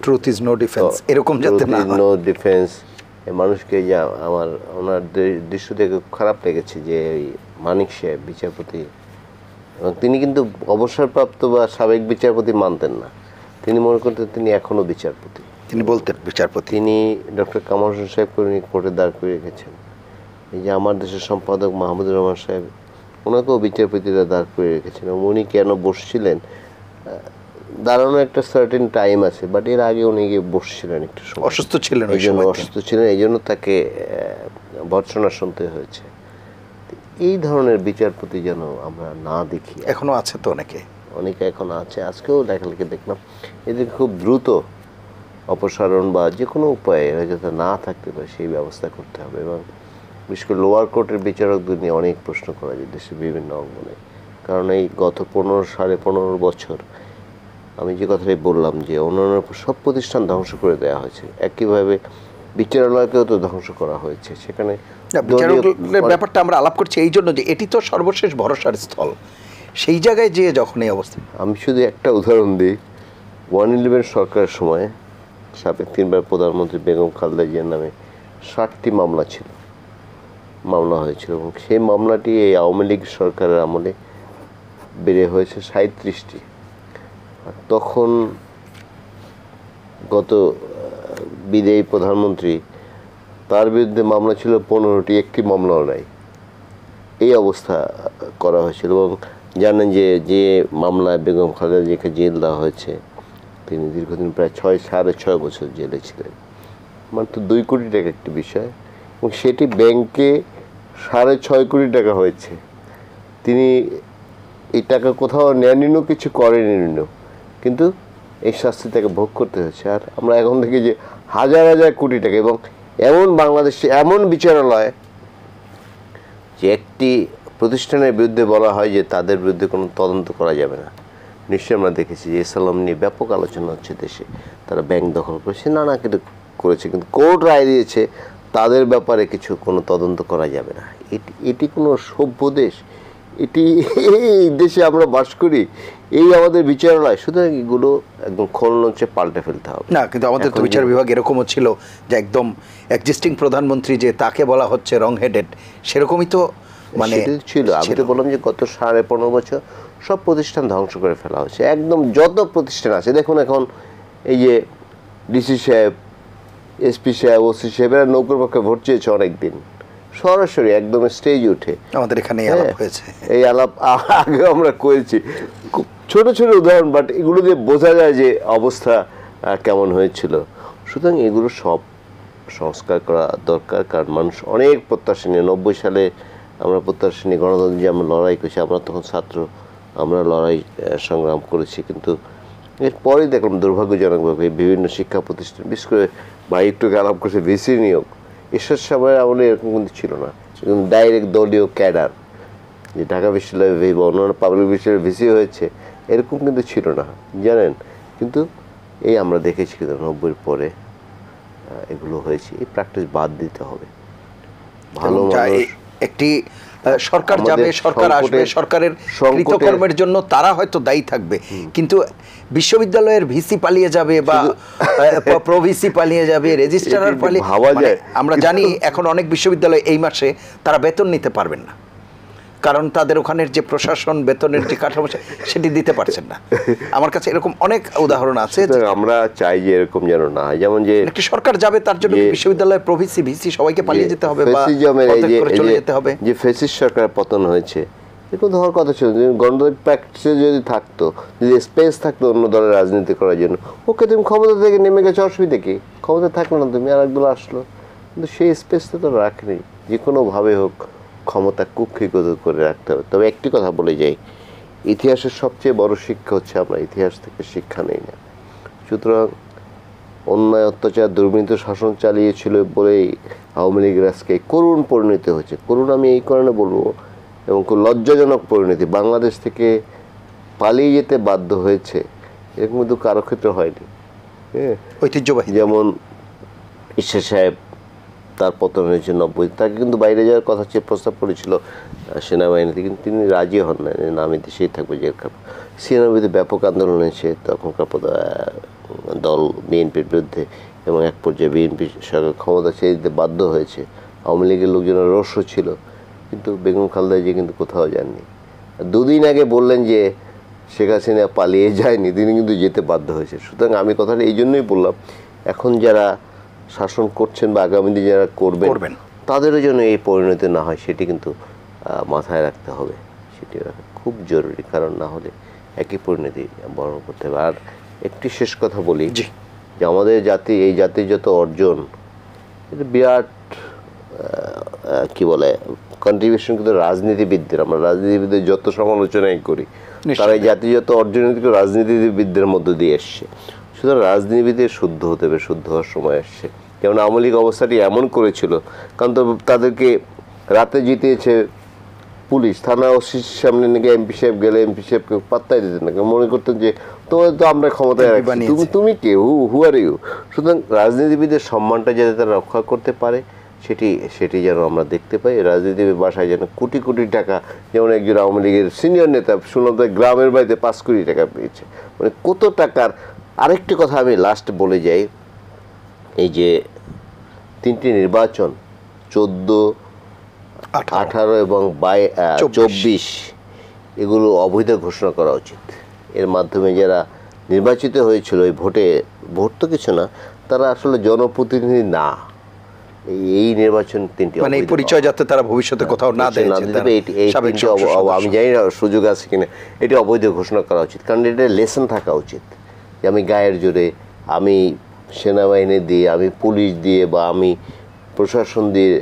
ট্রুথ ইজ নো ডিফেন্স, এরকম যাতে না হয়। No defence. মানুষকে যে ওনার দৃশ্য থেকে খারাপ লেগেছে যে ওই মানিক সাহেব বিচারপতি, এবং তিনি কিন্তু অবসরপ্রাপ্ত বা সাবেক বিচারপতি মানতেন না, তিনি মনে করতেন তিনি এখনও বিচারপতি। তিনি বলতেন বিচারপতি। তিনি ডক্টর কামাল হোসেন সাহেবকে উনি কোর্টে দাঁড় করে রেখেছেন। এই যে আমার দেশের সম্পাদক মাহমুদুর রহমান সাহেব, ওনাকেও বিচারপতিরা দাঁড় করে রেখেছেন। এবং উনি কেন বসছিলেন, দাঁড়ানো একটা সার্টেন টাইম আছে, বাট এর আগে উনি গিয়ে বসছিলেন একটু সময়, অসুস্থ ছিলেন, এই জন্য অসুস্থ ছিলেন, এই জন্য তাকে ভর্ৎসনা শুনতে হয়েছে। এই ধরনের বিচারপতি যেন আমরা না দেখি। এখনো আছে তো অনেকে এখন আছে, আজকেও লেখালেখি দেখলাম। এদের খুব দ্রুত অপসারণ বা যে কোনো উপায়ে এরা যাতে না থাকতে পারে সেই ব্যবস্থা করতে হবে। এবং বিশেষ করে লোয়ার কোর্টের বিচারকদের নিয়ে অনেক প্রশ্ন করা যায় দেশের বিভিন্ন অঙ্গনে, কারণ এই গত 15-15.5 বছর আমি যে কথাটাই বললাম যে অন্যান্য সব প্রতিষ্ঠান ধ্বংস করে দেওয়া হয়েছে, একইভাবে বিচারালয়কেও তো ধ্বংস করা হয়েছে। সেখানে বিচারকের ব্যাপারটা আমরা আলাপ করছি এই জন্য যে এটি তো সর্বশেষ ভরসার স্থল, সেই জায়গায় যেয়ে যখন এই অবস্থা। আমি শুধু একটা উদাহরণ দিই, 111 সরকারের সময় সাবেক 3বার প্রধানমন্ত্রী বেগম খালেদা জিয়ার নামে 60টি মামলা হয়েছিল, এবং সেই মামলাটি এই আওয়ামী লীগ সরকারের আমলে বেড়ে হয়েছে 37টি। আর তখন গত বিদায়ী প্রধানমন্ত্রী, তার বিরুদ্ধে মামলা ছিল 15টি, একটি মামলাও নাই। এই অবস্থা করা হয়েছিল। এবং জানেন যে মামলায় বেগম খালেদা জিয়াকে জেল দেওয়া হয়েছে, তিনি দীর্ঘদিন প্রায় 6.5 বছর জেলে ছিলেন। মাত্র 2 কোটি টাকা একটি বিষয়, এবং সেটি ব্যাংকে 6.5 কোটি টাকা হয়েছে। তিনি এই টাকা কোথাও নেননিও, কিছু করেননিও, কিন্তু এই শাস্তি তাকে ভোগ করতে হয়েছে। আর আমরা এখন দেখি যে হাজার হাজার কোটি টাকা, এবং এমন বাংলাদেশে এমন বিচারালয় যে একটি প্রতিষ্ঠানের বিরুদ্ধে বলা হয় যে তাদের বিরুদ্ধে কোনো তদন্ত করা যাবে না। নিশ্চয়ই আমরা দেখেছি যে এসালাম নিয়ে ব্যাপক আলোচনা হচ্ছে দেশে, তারা ব্যাংক দখল করেছে, নানা কিছু করেছে, কিন্তু কোর্ট রায় দিয়েছে তাদের ব্যাপারে কোনো তদন্ত করা যাবে না। এটি কোনো সভ্য দেশ? এটি এই দেশে আমরা বাস করি, এই আমাদের বিচারালয়। সুতরাং এগুলো একদম খোলনলচে পাল্টে ফেলতে হবে। না, কিন্তু আমাদের তো বিচার বিভাগ এরকমও ছিল যে একদম এক্সিস্টিং প্রধানমন্ত্রী যে তাকে বলা হচ্ছে রং হেডেড, সেরকমই তো মানে ছিল। আমি তো বললাম যে গত 15.5 বছর সব প্রতিষ্ঠান ধ্বংস করে ফেলা হয়েছে, একদম যত প্রতিষ্ঠান আছে। দেখুন এখন এই যে ডিসি সাহেব, এসপি সাহেব, ওসি সাহেব, এরা নৌকর পক্ষে ভোট চেয়েছে অনেকদিন, সরাসরি একদম স্টেজ উঠে। আমাদের এখানে আলাপ হয়েছে, এই আলাপ আগে আমরা করেছি, খুব ছোট ছোট উদাহরণ, বাট এগুলো দিয়ে বোঝা যায় যে অবস্থা কেমন হয়েছিল। সুতরাং এগুলো সব সংস্কার করা দরকার, কারণ মানুষ অনেক প্রত্যাশা নিয়ে 90 সালে আমরা প্রত্যাশা নিয়ে গণতন্ত্র যে আমরা লড়াই করেছি, আমরা তখন ছাত্র, আমরা লড়াই সংগ্রাম করেছি। কিন্তু এরপরেই দেখলাম দুর্ভাগ্যজনকভাবে বিভিন্ন শিক্ষা প্রতিষ্ঠান, বিশেষ করে ভাই একটু আলাপ করছে ভিসি নিয়োগ, এসব সময় আমলে এরকম কিন্তু ছিল না, ডাইরেক্ট দলীয় ক্যাডার যে ঢাকা বিশ্ববিদ্যালয়ে বা অন্যান্য পাবলিক বিশ্ববিদ্যালয়ে ভিসি হয়েছে, এরকম কিন্তু ছিল না, জানেন। কিন্তু এই আমরা দেখেছি কিন্তু 90-এর পরে এগুলো হয়েছে। এই প্র্যাকটিস বাদ দিতে হবে। ভালো মানুষ, একটি সরকার যাবে, সরকার আসবে, সরকারের কৃতকর্মের জন্য তারা হয়তো দায়ী থাকবে, কিন্তু বিশ্ববিদ্যালয়ের ভিসি পালিয়ে যাবে বা প্রভিসি পালিয়ে যাবে, রেজিস্ট্রার পালিয়ে, আমরা জানি এখন অনেক বিশ্ববিদ্যালয় এই মাসে তারা বেতন নিতে পারবেন না, কারণ তাদের ওখানের যে প্রশাসন বেতনের যে কাঠামো সেটি দিতে পারছেন না। আমার কাছে এরকম অনেক উদাহরণ আছে। আমরা চাই যে এরকম যেন না, যেমন যে একটি সরকার যাবে তার জন্য বিশ্ববিদ্যালয়ের ভিসি সবাইকে পালিয়ে যেতে হবে বা চলে যেতে হবে। যে ফ্যাসিস্ট সরকার পতন হয়েছে, এরকম তো হওয়ার কথা ছিল। গণতান্ত্রিক প্র্যাকটিসে যদি থাকতো, যদি স্পেস থাকতো অন্য দলের রাজনীতি করার জন্য, ওকে তুমি ক্ষমতা থেকে নেমে গেছো, অসুবিধা কি? ক্ষমতা থাকলো না, তুমি আর একদল আসলো, কিন্তু সেই স্পেসটা তো রাখেনি। যে কোনোভাবে হোক ক্ষমতা কুক্ষিগত করে রাখতে হবে। তবে একটি কথা বলে যাই, ইতিহাসের সবচেয়ে বড় শিক্ষা হচ্ছে আমরা ইতিহাস থেকে শিক্ষা নেই না। সুতরাং অন্যায়, অত্যাচার, দুর্নীতি শাসন চালিয়েছিল বলেই আওয়ামী লীগের আজকে করুণ পরিণতি হয়েছে। করুণ আমি এই কারণে বলবো, এবং খুব লজ্জাজনক পরিণতি। বাংলাদেশ থেকে পালিয়ে যেতে বাধ্য হয়েছে, এরকম কিন্তু কারো ক্ষেত্রে হয়নি। হ্যাঁ, ঐতিহ্যবাহী। যেমন ঈশ্বর সাহেব, তার পতন হয়েছে 90, তাকে কিন্তু বাইরে যাওয়ার কথা প্রস্তাব করেছিল সেনাবাহিনীতে, কিন্তু তিনি রাজি হন না, আমি দেশেই থাকবো, জেল খাবো। সেনাবাহিনীতে ব্যাপক আন্দোলন হয়েছে তখনকার দল বিএনপির বিরুদ্ধে, এবং এক পর্যায়ে বিএনপি সরকার ক্ষমতা ছেড়ে দিতে বাধ্য হয়েছে। আওয়ামী লীগের লোকজনের রোষও ছিল, কিন্তু বেগম খালেদা জিয়া কিন্তু কোথাও যাননি। 2 দিন আগে বললেন যে শেখ হাসিনা পালিয়ে যায়নি, তিনি কিন্তু যেতে বাধ্য হয়েছে। সুতরাং আমি কথাটা এই জন্যই বললাম, এখন যারা শাসন করছেন বা আগামী দিনে যারা করবেন তাদেরও যেন এই পরিণতি না হয়, সেটি কিন্তু মাথায় রাখতে হবে। সেটি রাখা খুব জরুরি, কারণ না হলে একই পরিণতি বরণ করতে হবে। আর একটি শেষ কথা বলি, যে আমাদের জাতি, এই জাতির যত অর্জন, এটা বিরাট কি বলে কন্ট্রিবিউশন কিন্তু রাজনীতিবিদদের। আমরা রাজনীতিবিদদের যত সমালোচনাই করি, তারা এই জাতির যত অর্জন কিন্তু রাজনীতিবিদদের মধ্য দিয়ে এসছে। সুতরাং রাজনীতিবিদের শুদ্ধ হতে হবে, শুদ্ধ হওয়ার সময় আসছে। যেমন আওয়ামী লীগ অবস্থাটি এমন করেছিল, কারণ তো তাদেরকে রাতে জিতিয়েছে পুলিশ, থানা ওসির সামনে নাকি এমপি সাহেব গেলে এমপি সাহেবকে পাত্তাই দিতেন না, মনে করতেন যে তোমাদের তো আমরা ক্ষমতায় রাখছি, তুমি কে, হু আর ইউ। সুতরাং রাজনীতিবিদের সম্মানটা যাতে তারা রক্ষা করতে পারে, সেটি যেন আমরা দেখতে পাই। রাজনীতিবিদ বাসায় যেন কোটি কোটি টাকা, যেমন একজন আওয়ামী লীগের সিনিয়র নেতা শুনলাম গ্রামের বাড়িতে 5 কোটি টাকা পেয়েছে, মানে কত টাকার। আরেকটি কথা আমি লাস্ট বলে যাই, এই যে 3টি নির্বাচন 14, 18 এবং 24, এগুলো অবৈধ ঘোষণা করা উচিত। এর মাধ্যমে যারা নির্বাচিত হয়েছিল ওই ভোট তো কিছু না, তারা আসলে জনপ্রতিনিধি না। এই নির্বাচন 3টি মানে এই পরিচয় যাতে তারা ভবিষ্যতে কোথাও না দেয়, আমি জানি না সুযোগ আছে কিনা, এটি অবৈধ ঘোষণা করা উচিত। কারণ এটা লেসন থাকা উচিত যে আমি গায়ের জোরে, আমি সেনাবাহিনী দিয়ে, আমি পুলিশ দিয়ে, বা আমি প্রশাসন দিয়ে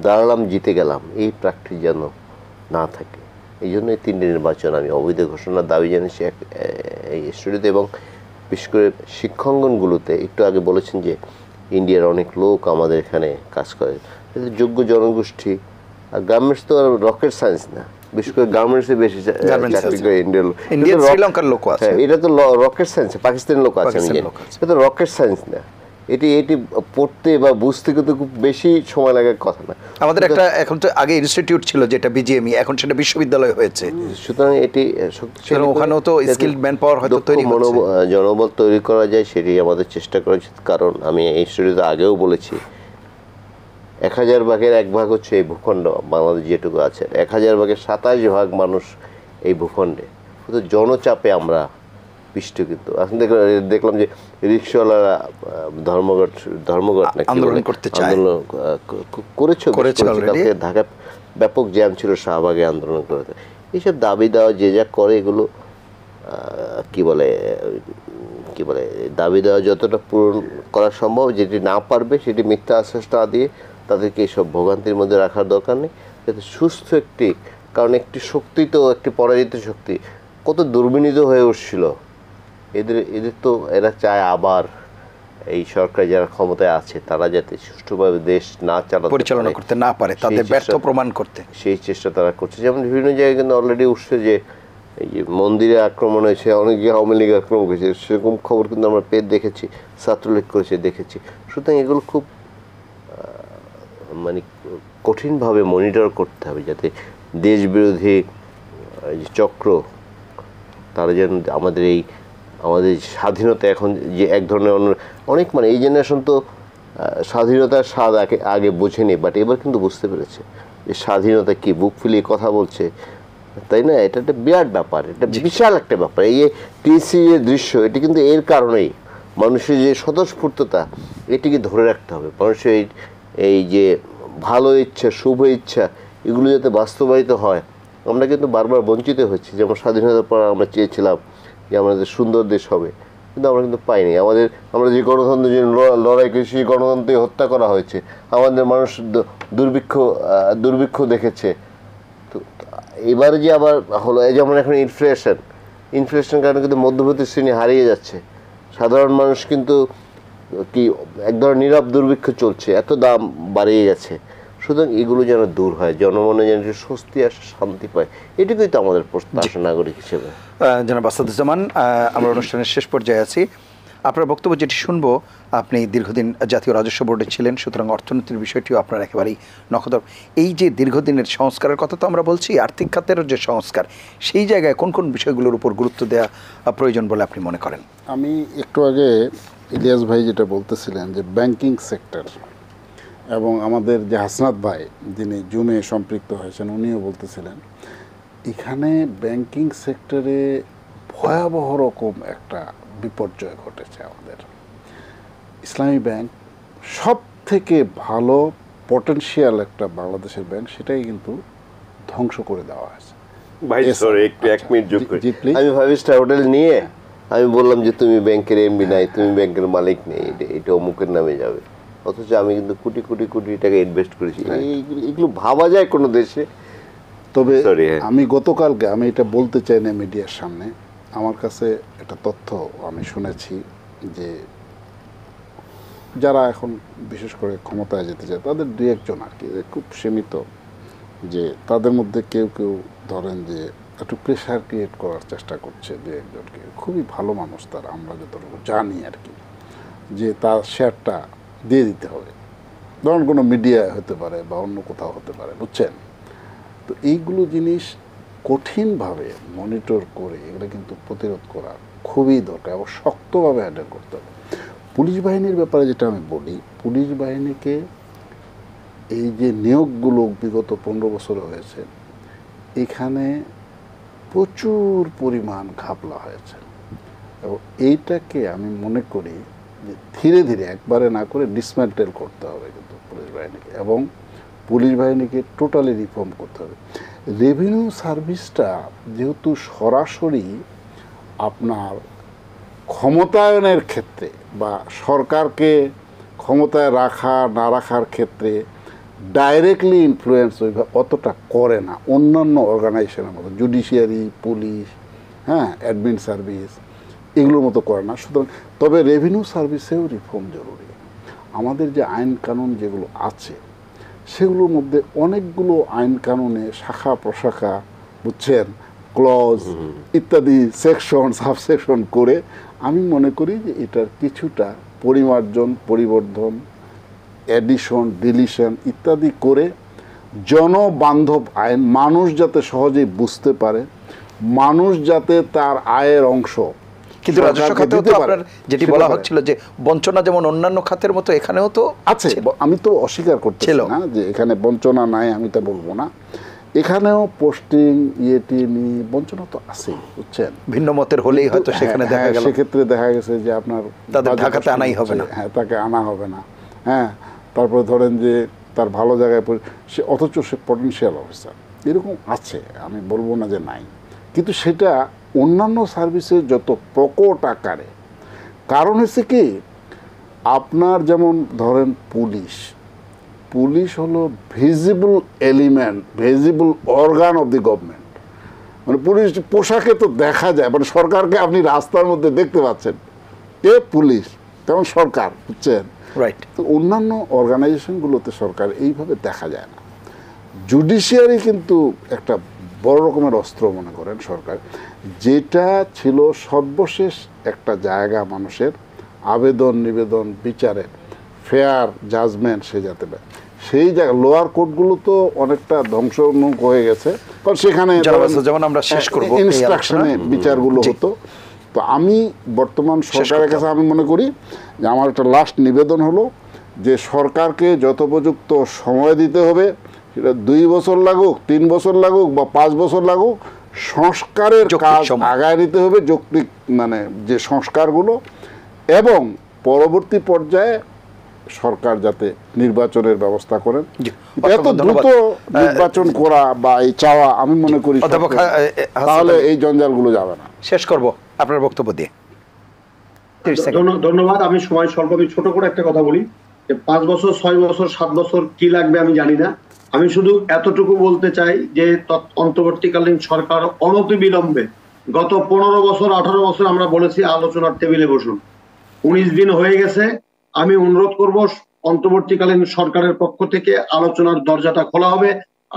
দাঁড়ালাম, জিতে গেলাম, এই প্র্যাকটিস যেন না থাকে। এই জন্য এই 3টি নির্বাচন আমি অবৈধ ঘোষণার দাবি জানিয়েছি এই স্টুডিওতে। এবং বিশেষ করে শিক্ষাঙ্গনগুলোতে, একটু আগে বলেছেন যে ইন্ডিয়ার অনেক লোক আমাদের এখানে কাজ করে, যোগ্য জনগোষ্ঠী। আর গার্মেন্টস তো রকেট সায়েন্স না, বিশেষ করে গার্মেন্টসে বেশি চাকরি করে ইন্ডিয়ার শ্রীলঙ্কার লোক আছে। এটা তো রকেট সায়েন্স, পাকিস্তানের লোক আছে, এটা তো রকেট সায়েন্স না। এটি পড়তে বা বুঝতে কিন্তু খুব বেশি সময় লাগার কথা না। আমাদের একটা এখন তো আগে ইনস্টিটিউট ছিল যেটা বিজিএমই, এখন সেটা বিশ্ববিদ্যালয় হয়েছে। সুতরাং এটি শক্তিশালী, ওখানেও তো স্কিলড ম্যান পাওয়ার হয়তো তৈরি হচ্ছে, জনবল তৈরি করা যায়, সেটি আমাদের চেষ্টা করা উচিত। কারণ আমি এই স্টুডিওতে আগেও বলেছি, 1000 ভাগের 1 ভাগ হচ্ছে এই ভূখণ্ড, বাংলাদেশ যেটুকু আছে 1000 ভাগের 27 ভাগ মানুষ এই ভূখণ্ডে। শুধু জনচাপে আমরা পিষ্ট। কিন্তু এখন দেখলাম যে রিক্সাওয়ালারা ধর্মঘট আন্দোলন করতে চায়, আন্দোলন করেছে। ঢাকা ব্যাপক জ্যাম ছিল, শাহবাগে আন্দোলন করে। এইসব দাবি দেওয়া যে যা করে, এগুলো কি বলে দাবি দেওয়া যতটা পূরণ করা সম্ভব, যেটি না পারবে সেটি মিথ্যা আশ্বাস না দিয়ে তাদেরকে এইসব ভোগান্তির মধ্যে রাখার দরকার নেই। যাতে সুস্থ একটি, কারণ একটি শক্তি তো, একটি পরাজিত শক্তি কত দুর্বিনীত হয়ে উঠছিল, এদের তো এরা চায় আবার এই সরকার যারা ক্ষমতায় আছে তারা যাতে সুষ্ঠুভাবে দেশ না পরিচালনা করতে না পারে, তাদের ব্যর্থ প্রমাণ করতে, সেই চেষ্টা তারা করছে। যেমন বিভিন্ন জায়গায় কিন্তু অলরেডি উঠছে যে এই যে মন্দিরে আক্রমণ হয়েছে, অনেকে আওয়ামী লীগ আক্রমণ করেছে, সেরকম খবর কিন্তু আমরা দেখেছি, ছাত্রলীগ করেছে দেখেছি। সুতরাং এগুলো খুব মানে কঠিনভাবে মনিটর করতে হবে, যাতে দেশবিরোধী চক্র তারা যেন আমাদের স্বাধীনতা, এখন যে এক ধরনের অনেক, মানে এই জেনারেশন তো স্বাধীনতার স্বাদ আগে বোঝেনি, বাট এবার কিন্তু বুঝতে পেরেছে যে স্বাধীনতা কি, বুক ফুলিয়ে কথা বলছে, তাই না? এটা একটা বিরাট ব্যাপার, এটা বিশাল একটা ব্যাপার। এই যে টিসি যে দৃশ্য, এটি কিন্তু এর কারণেই মানুষের যে স্বতঃস্ফূর্ততা, এটিকে ধরে রাখতে হবে। মানুষের এই যে ভালো ইচ্ছা, শুভ ইচ্ছা, এগুলো যাতে বাস্তবায়িত হয়, আমরা কিন্তু বারবার বঞ্চিত হচ্ছি। যেমন স্বাধীনতার পর আমরা চেয়েছিলাম যে আমাদের সুন্দর দেশ হবে, কিন্তু আমরা কিন্তু পাইনি। আমরা যে গণতন্ত্রের জন্য লড়াই করি সেই গণতন্ত্রে হত্যা করা হয়েছে। আমাদের মানুষ দুর্ভিক্ষ দেখেছে। তো এবারে যে আবার হলো, যেমন এখন ইনফ্লেশন কারণে কিন্তু মধ্যবিত্ত শ্রেণী হারিয়ে যাচ্ছে। সাধারণ মানুষ কিন্তু কি এক ধরনের নীরব দুর্ভিক্ষ চলছে, এত দাম বাড়িয়ে গেছে। সুতরাং এগুলো যেন দূর হয়, জনমনে যেন স্বস্তি আসে, শান্তি পায়, এটুকুই তো আমাদের প্রত্যাশা নাগরিক হিসেবে। জনাব আসাদুজ্জামান, আমরা অনুষ্ঠানের শেষ পর্যায়ে আছি। আপনার বক্তব্য যেটি শুনবো, আপনি দীর্ঘদিন জাতীয় রাজস্ব বোর্ডে ছিলেন, সুতরাং অর্থনীতির বিষয়টিও আপনার একেবারেই নখদর। এই যে দীর্ঘদিনের সংস্কারের কথা তো আমরা বলছি, আর্থিক খাতের যে সংস্কার, সেই জায়গায় কোন কোন বিষয়গুলোর উপর গুরুত্ব দেওয়া প্রয়োজন বলে আপনি মনে করেন? আমি একটু আগে ইলিয়াস ভাই যেটা বলতেছিলেন যে ব্যাংকিং সেক্টর, এবং আমাদের যে হাসনাত ভাই যিনি জুমে সম্পৃক্ত হয়েছেন উনিও বলতেছিলেন, এখানে ব্যাংকিং সেক্টরে ভয়াবহ রকম একটা বিপর্যয় ঘটেছে। আমাদের ইসলামী ব্যাংক সব থেকে ভালো পটেনশিয়াল একটা বাংলাদেশের ব্যাংক, সেটাই কিন্তু ধ্বংস করে দেওয়া হয়েছে। ভাই সরি, একটু 1 মিনিট যোগ করি। আমি 5 স্টার হোটেল নিয়ে আমি বললাম যে তুমি ব্যাংকের এমডি নাই, তুমি ব্যাংকের মালিক নেই, এটা অমুকের নামে যাবে, অথচ আমি কিন্তু কোটি কোটি কোটি টাকা ইনভেস্ট করেছি। এগুলো ভাবা যায় কোনো দেশে? তবে আমি গতকালকে আমি এটা বলতে চাই না মিডিয়ার সামনে, আমার কাছে একটা তথ্য আমি শুনেছি যে যারা এখন বিশেষ করে ক্ষমতায় যেতে চায় তাদের 2-1 আর কি, খুব সীমিত, যে তাদের মধ্যে কেউ কেউ ধরেন যে একটু প্রেশার ক্রিয়েট করার চেষ্টা করছে 2-1জনকে, খুবই ভালো মানুষ তারা, আমরা যতটুকু জানি আর কি, যে তার শেয়ারটা দিয়ে দিতে হবে। ধরুন কোনো মিডিয়া হতে পারে বা অন্য কোথাও হতে পারে, বুঝছেন? তো এইগুলো জিনিস কঠিনভাবে মনিটর করে এগুলো কিন্তু প্রতিরোধ করা খুবই দরকার এবং শক্তভাবে হ্যান্ডেল করতে হবে। পুলিশ বাহিনীর ব্যাপারে যেটা আমি বলি, পুলিশ বাহিনীকে এই যে নিয়োগগুলো বিগত 15 বছরে হয়েছে, এখানে প্রচুর পরিমাণ ঘাপলা হয়েছে, এবং এইটাকে আমি মনে করি যে ধীরে ধীরে একবারে না করে ডিসম্যান্টেল করতে হবে কিন্তু পুলিশ বাহিনীকে, এবং পুলিশ বাহিনীকে টোটালি রিফর্ম করতে হবে। রেভিনিউ সার্ভিসটা যেহেতু সরাসরি আপনার ক্ষমতায়নের ক্ষেত্রে বা সরকারকে ক্ষমতায় রাখা না রাখার ক্ষেত্রে ডাইরেক্টলি ইনফ্লুয়েন্স অতটা করে না অন্যান্য অর্গানাইজেশনের মতো, জুডিশিয়ারি, পুলিশ, অ্যাডমিন সার্ভিস এগুলোর মতো করে না। সুতরাং তবে রেভিনিউ সার্ভিসেও রিফর্ম জরুরি। আমাদের যে আইন কানুন যেগুলো আছে সেগুলোর মধ্যে অনেকগুলো আইন কানুনে শাখা প্রশাখা, বুঝছেন, ক্লজ ইত্যাদি সেকশন সাবসেকশন করে আমি মনে করি যে এটার কিছুটা পরিমার্জন, পরিবর্ধন, এডিশন, ডিলিশন ইত্যাদি করে জনবান্ধব আইন, মানুষ যাতে সহজেই বুঝতে পারে, মানুষ যাতে তার আয়ের অংশ, কিন্তু রাজস্ব খাতেও তো আপনার যেটি বলা হচ্ছিল যে বঞ্চনা যেমন অন্যান্য খাতের মতো এখানেও তো আছে। আমি তো অস্বীকার করছি না যে এখানে বঞ্চনা নাই, আমি তা বলবো না। এখানেও পোস্টিং নিয়ে বঞ্চনা তো আছেই, বুঝছেন। ভিন্ন মতের হলেই হয়তো সেখানে দেখা গেল, সেক্ষেত্রে দেখা গেছে যে আপনার তাদের ঢাকাতে আনাই হবে না, তাকে আনা হবে না। তারপরে ধরেন যে তার ভালো জায়গায় সে, অথচ সে পটেনশিয়াল অফিসার, এরকম আছে, আমি বলবো না যে নাই, কিন্তু সেটা অন্যান্য সার্ভিসে যত প্রকট আকারে। কারণ হচ্ছে কি, আপনার যেমন ধরেন পুলিশ হলো visible element, visible organ of the government. মানে পুলিশ পোশাকে তো দেখা যায়, মানে সরকারকে আপনি রাস্তার মধ্যে দেখতে পাচ্ছেন, কে পুলিশ, তেমন সরকার, বুঝছেন। রাইট। তো অন্যান্য অর্গানাইজেশনগুলোতে সরকার এইভাবে দেখা যায় না। জুডিশিয়ারি কিন্তু একটা বড় রকমের অস্ত্র মনে করেন সরকার, যেটা ছিল সর্বশেষ একটা জায়গা মানুষের আবেদন নিবেদন বিচারের ফেয়ার জাজমেন্ট সে যাতে পায়। সেই জায়গা লোয়ার কোর্টগুলো তো অনেকটা ধ্বংসমুখ হয়ে গেছে, কারণ সেখানে যেমন আমরা শেষ করব ইনস্ট্রাকশনে বিচারগুলো হতো। তো আমি বর্তমান সরকারের কাছে আমি মনে করি যে আমার একটা লাস্ট নিবেদন হলো যে সরকারকে যথোপযুক্ত সময় দিতে হবে, সেটা 2 বছর লাগুক, 3 বছর লাগুক বা 5 বছর লাগুক, সংস্কারের কাজ আগায় নিতে হবে, যৌক্তিক মানে যে সংস্কারগুলো, এবং পরবর্তী পর্যায়ে সরকার যাতে নির্বাচনের ব্যবস্থা করেন। জি, এত অসংখ্য ধন্যবাদ। দ্রুত নির্বাচন করা বা এই চাওয়া আমি মনে করি অধ্যাপক তাহলে এই জঞ্জালগুলো যাবে না। শেষ করব আপনার বক্তব্য দিয়ে। ধন্যবাদ। আমি সময় স্বল্প, আমি ছোট করে একটা কথা বলি যে 5 বছর 6 বছর 7 বছর কি লাগবে আমি জানি না। আমি শুধু এতটুকু বলতে চাই যে অন্তর্বর্তীকালীন সরকার অনতিবিলম্বে গত 15 বছর 18 বছর আমরা বলেছি আলোচনার টেবিলে বসুন। 19 দিন হয়ে গেছে। আমি অনুরোধ করব অন্তর্বর্তীকালীন সরকারের পক্ষ থেকে আলোচনার দরজাটা খোলা হবে,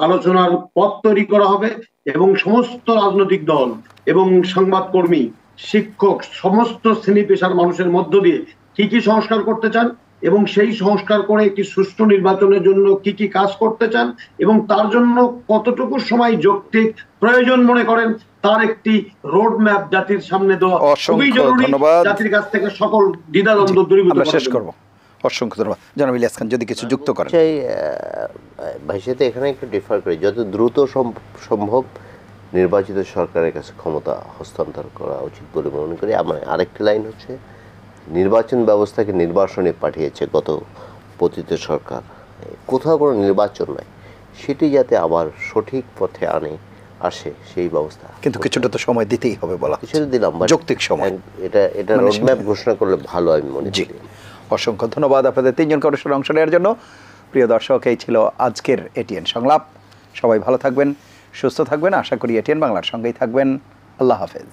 আলোচনার পথ তৈরি করা হবে এবং সমস্ত রাজনৈতিক দল এবং সংবাদকর্মী, শিক্ষক, সমস্ত শ্রেণী পেশার মানুষের মধ্য দিয়ে কি কি সংস্কার করতে চান এবং সেই সংস্কার করে একটি সুষ্ঠু নির্বাচনের জন্য কি কি কাজ করতে চান এবং তার জন্য কতটুকু সময় যৌক্তিক প্রয়োজন মনে করেন তার একটি রোড ম্যাপ জাতির সামনে দেওয়া খুবই জরুরি। জাতির কাছ থেকে সকল দ্বিধাদ্বন্দ্ব দূরীভূত করা। শেষ করব। অসংখ্য ধন্যবাদ। জনাব ইলিয়াস খান যদি কিছু যুক্ত করেন। ভাই সাথে এখানে একটু ডিফার করি, যত দ্রুত সম্ভব নির্বাচিত সরকারের কাছে ক্ষমতা হস্তান্তর করা উচিত বলে মনে করি। আমার আরেকটি লাইন হচ্ছে, নির্বাচন ব্যবস্থাকে নির্বাসনে পাঠিয়েছে গত পতিত সরকার, কোথাও কোনো নির্বাচন নাই, সেটি যাতে আবার সঠিক পথে আসে সেই ব্যবস্থা। কিন্তু কিছুটা তো সময় দিতেই হবে, বলা কিছুটা দিলাম, যৌক্তিক সময়। এটা রোডম্যাপ ঘোষণা করলে ভালো আমি মনে করি। অসংখ্য ধন্যবাদ আপনাদের তিনজন কর্মসূচির অংশ নেওয়ার জন্য। প্রিয় দর্শক, এই ছিল আজকের এটিএন সংলাপ। সবাই ভালো থাকবেন, সুস্থ থাকবেন, আশা করি এটিএন বাংলার সঙ্গেই থাকবেন। আল্লাহ হাফেজ।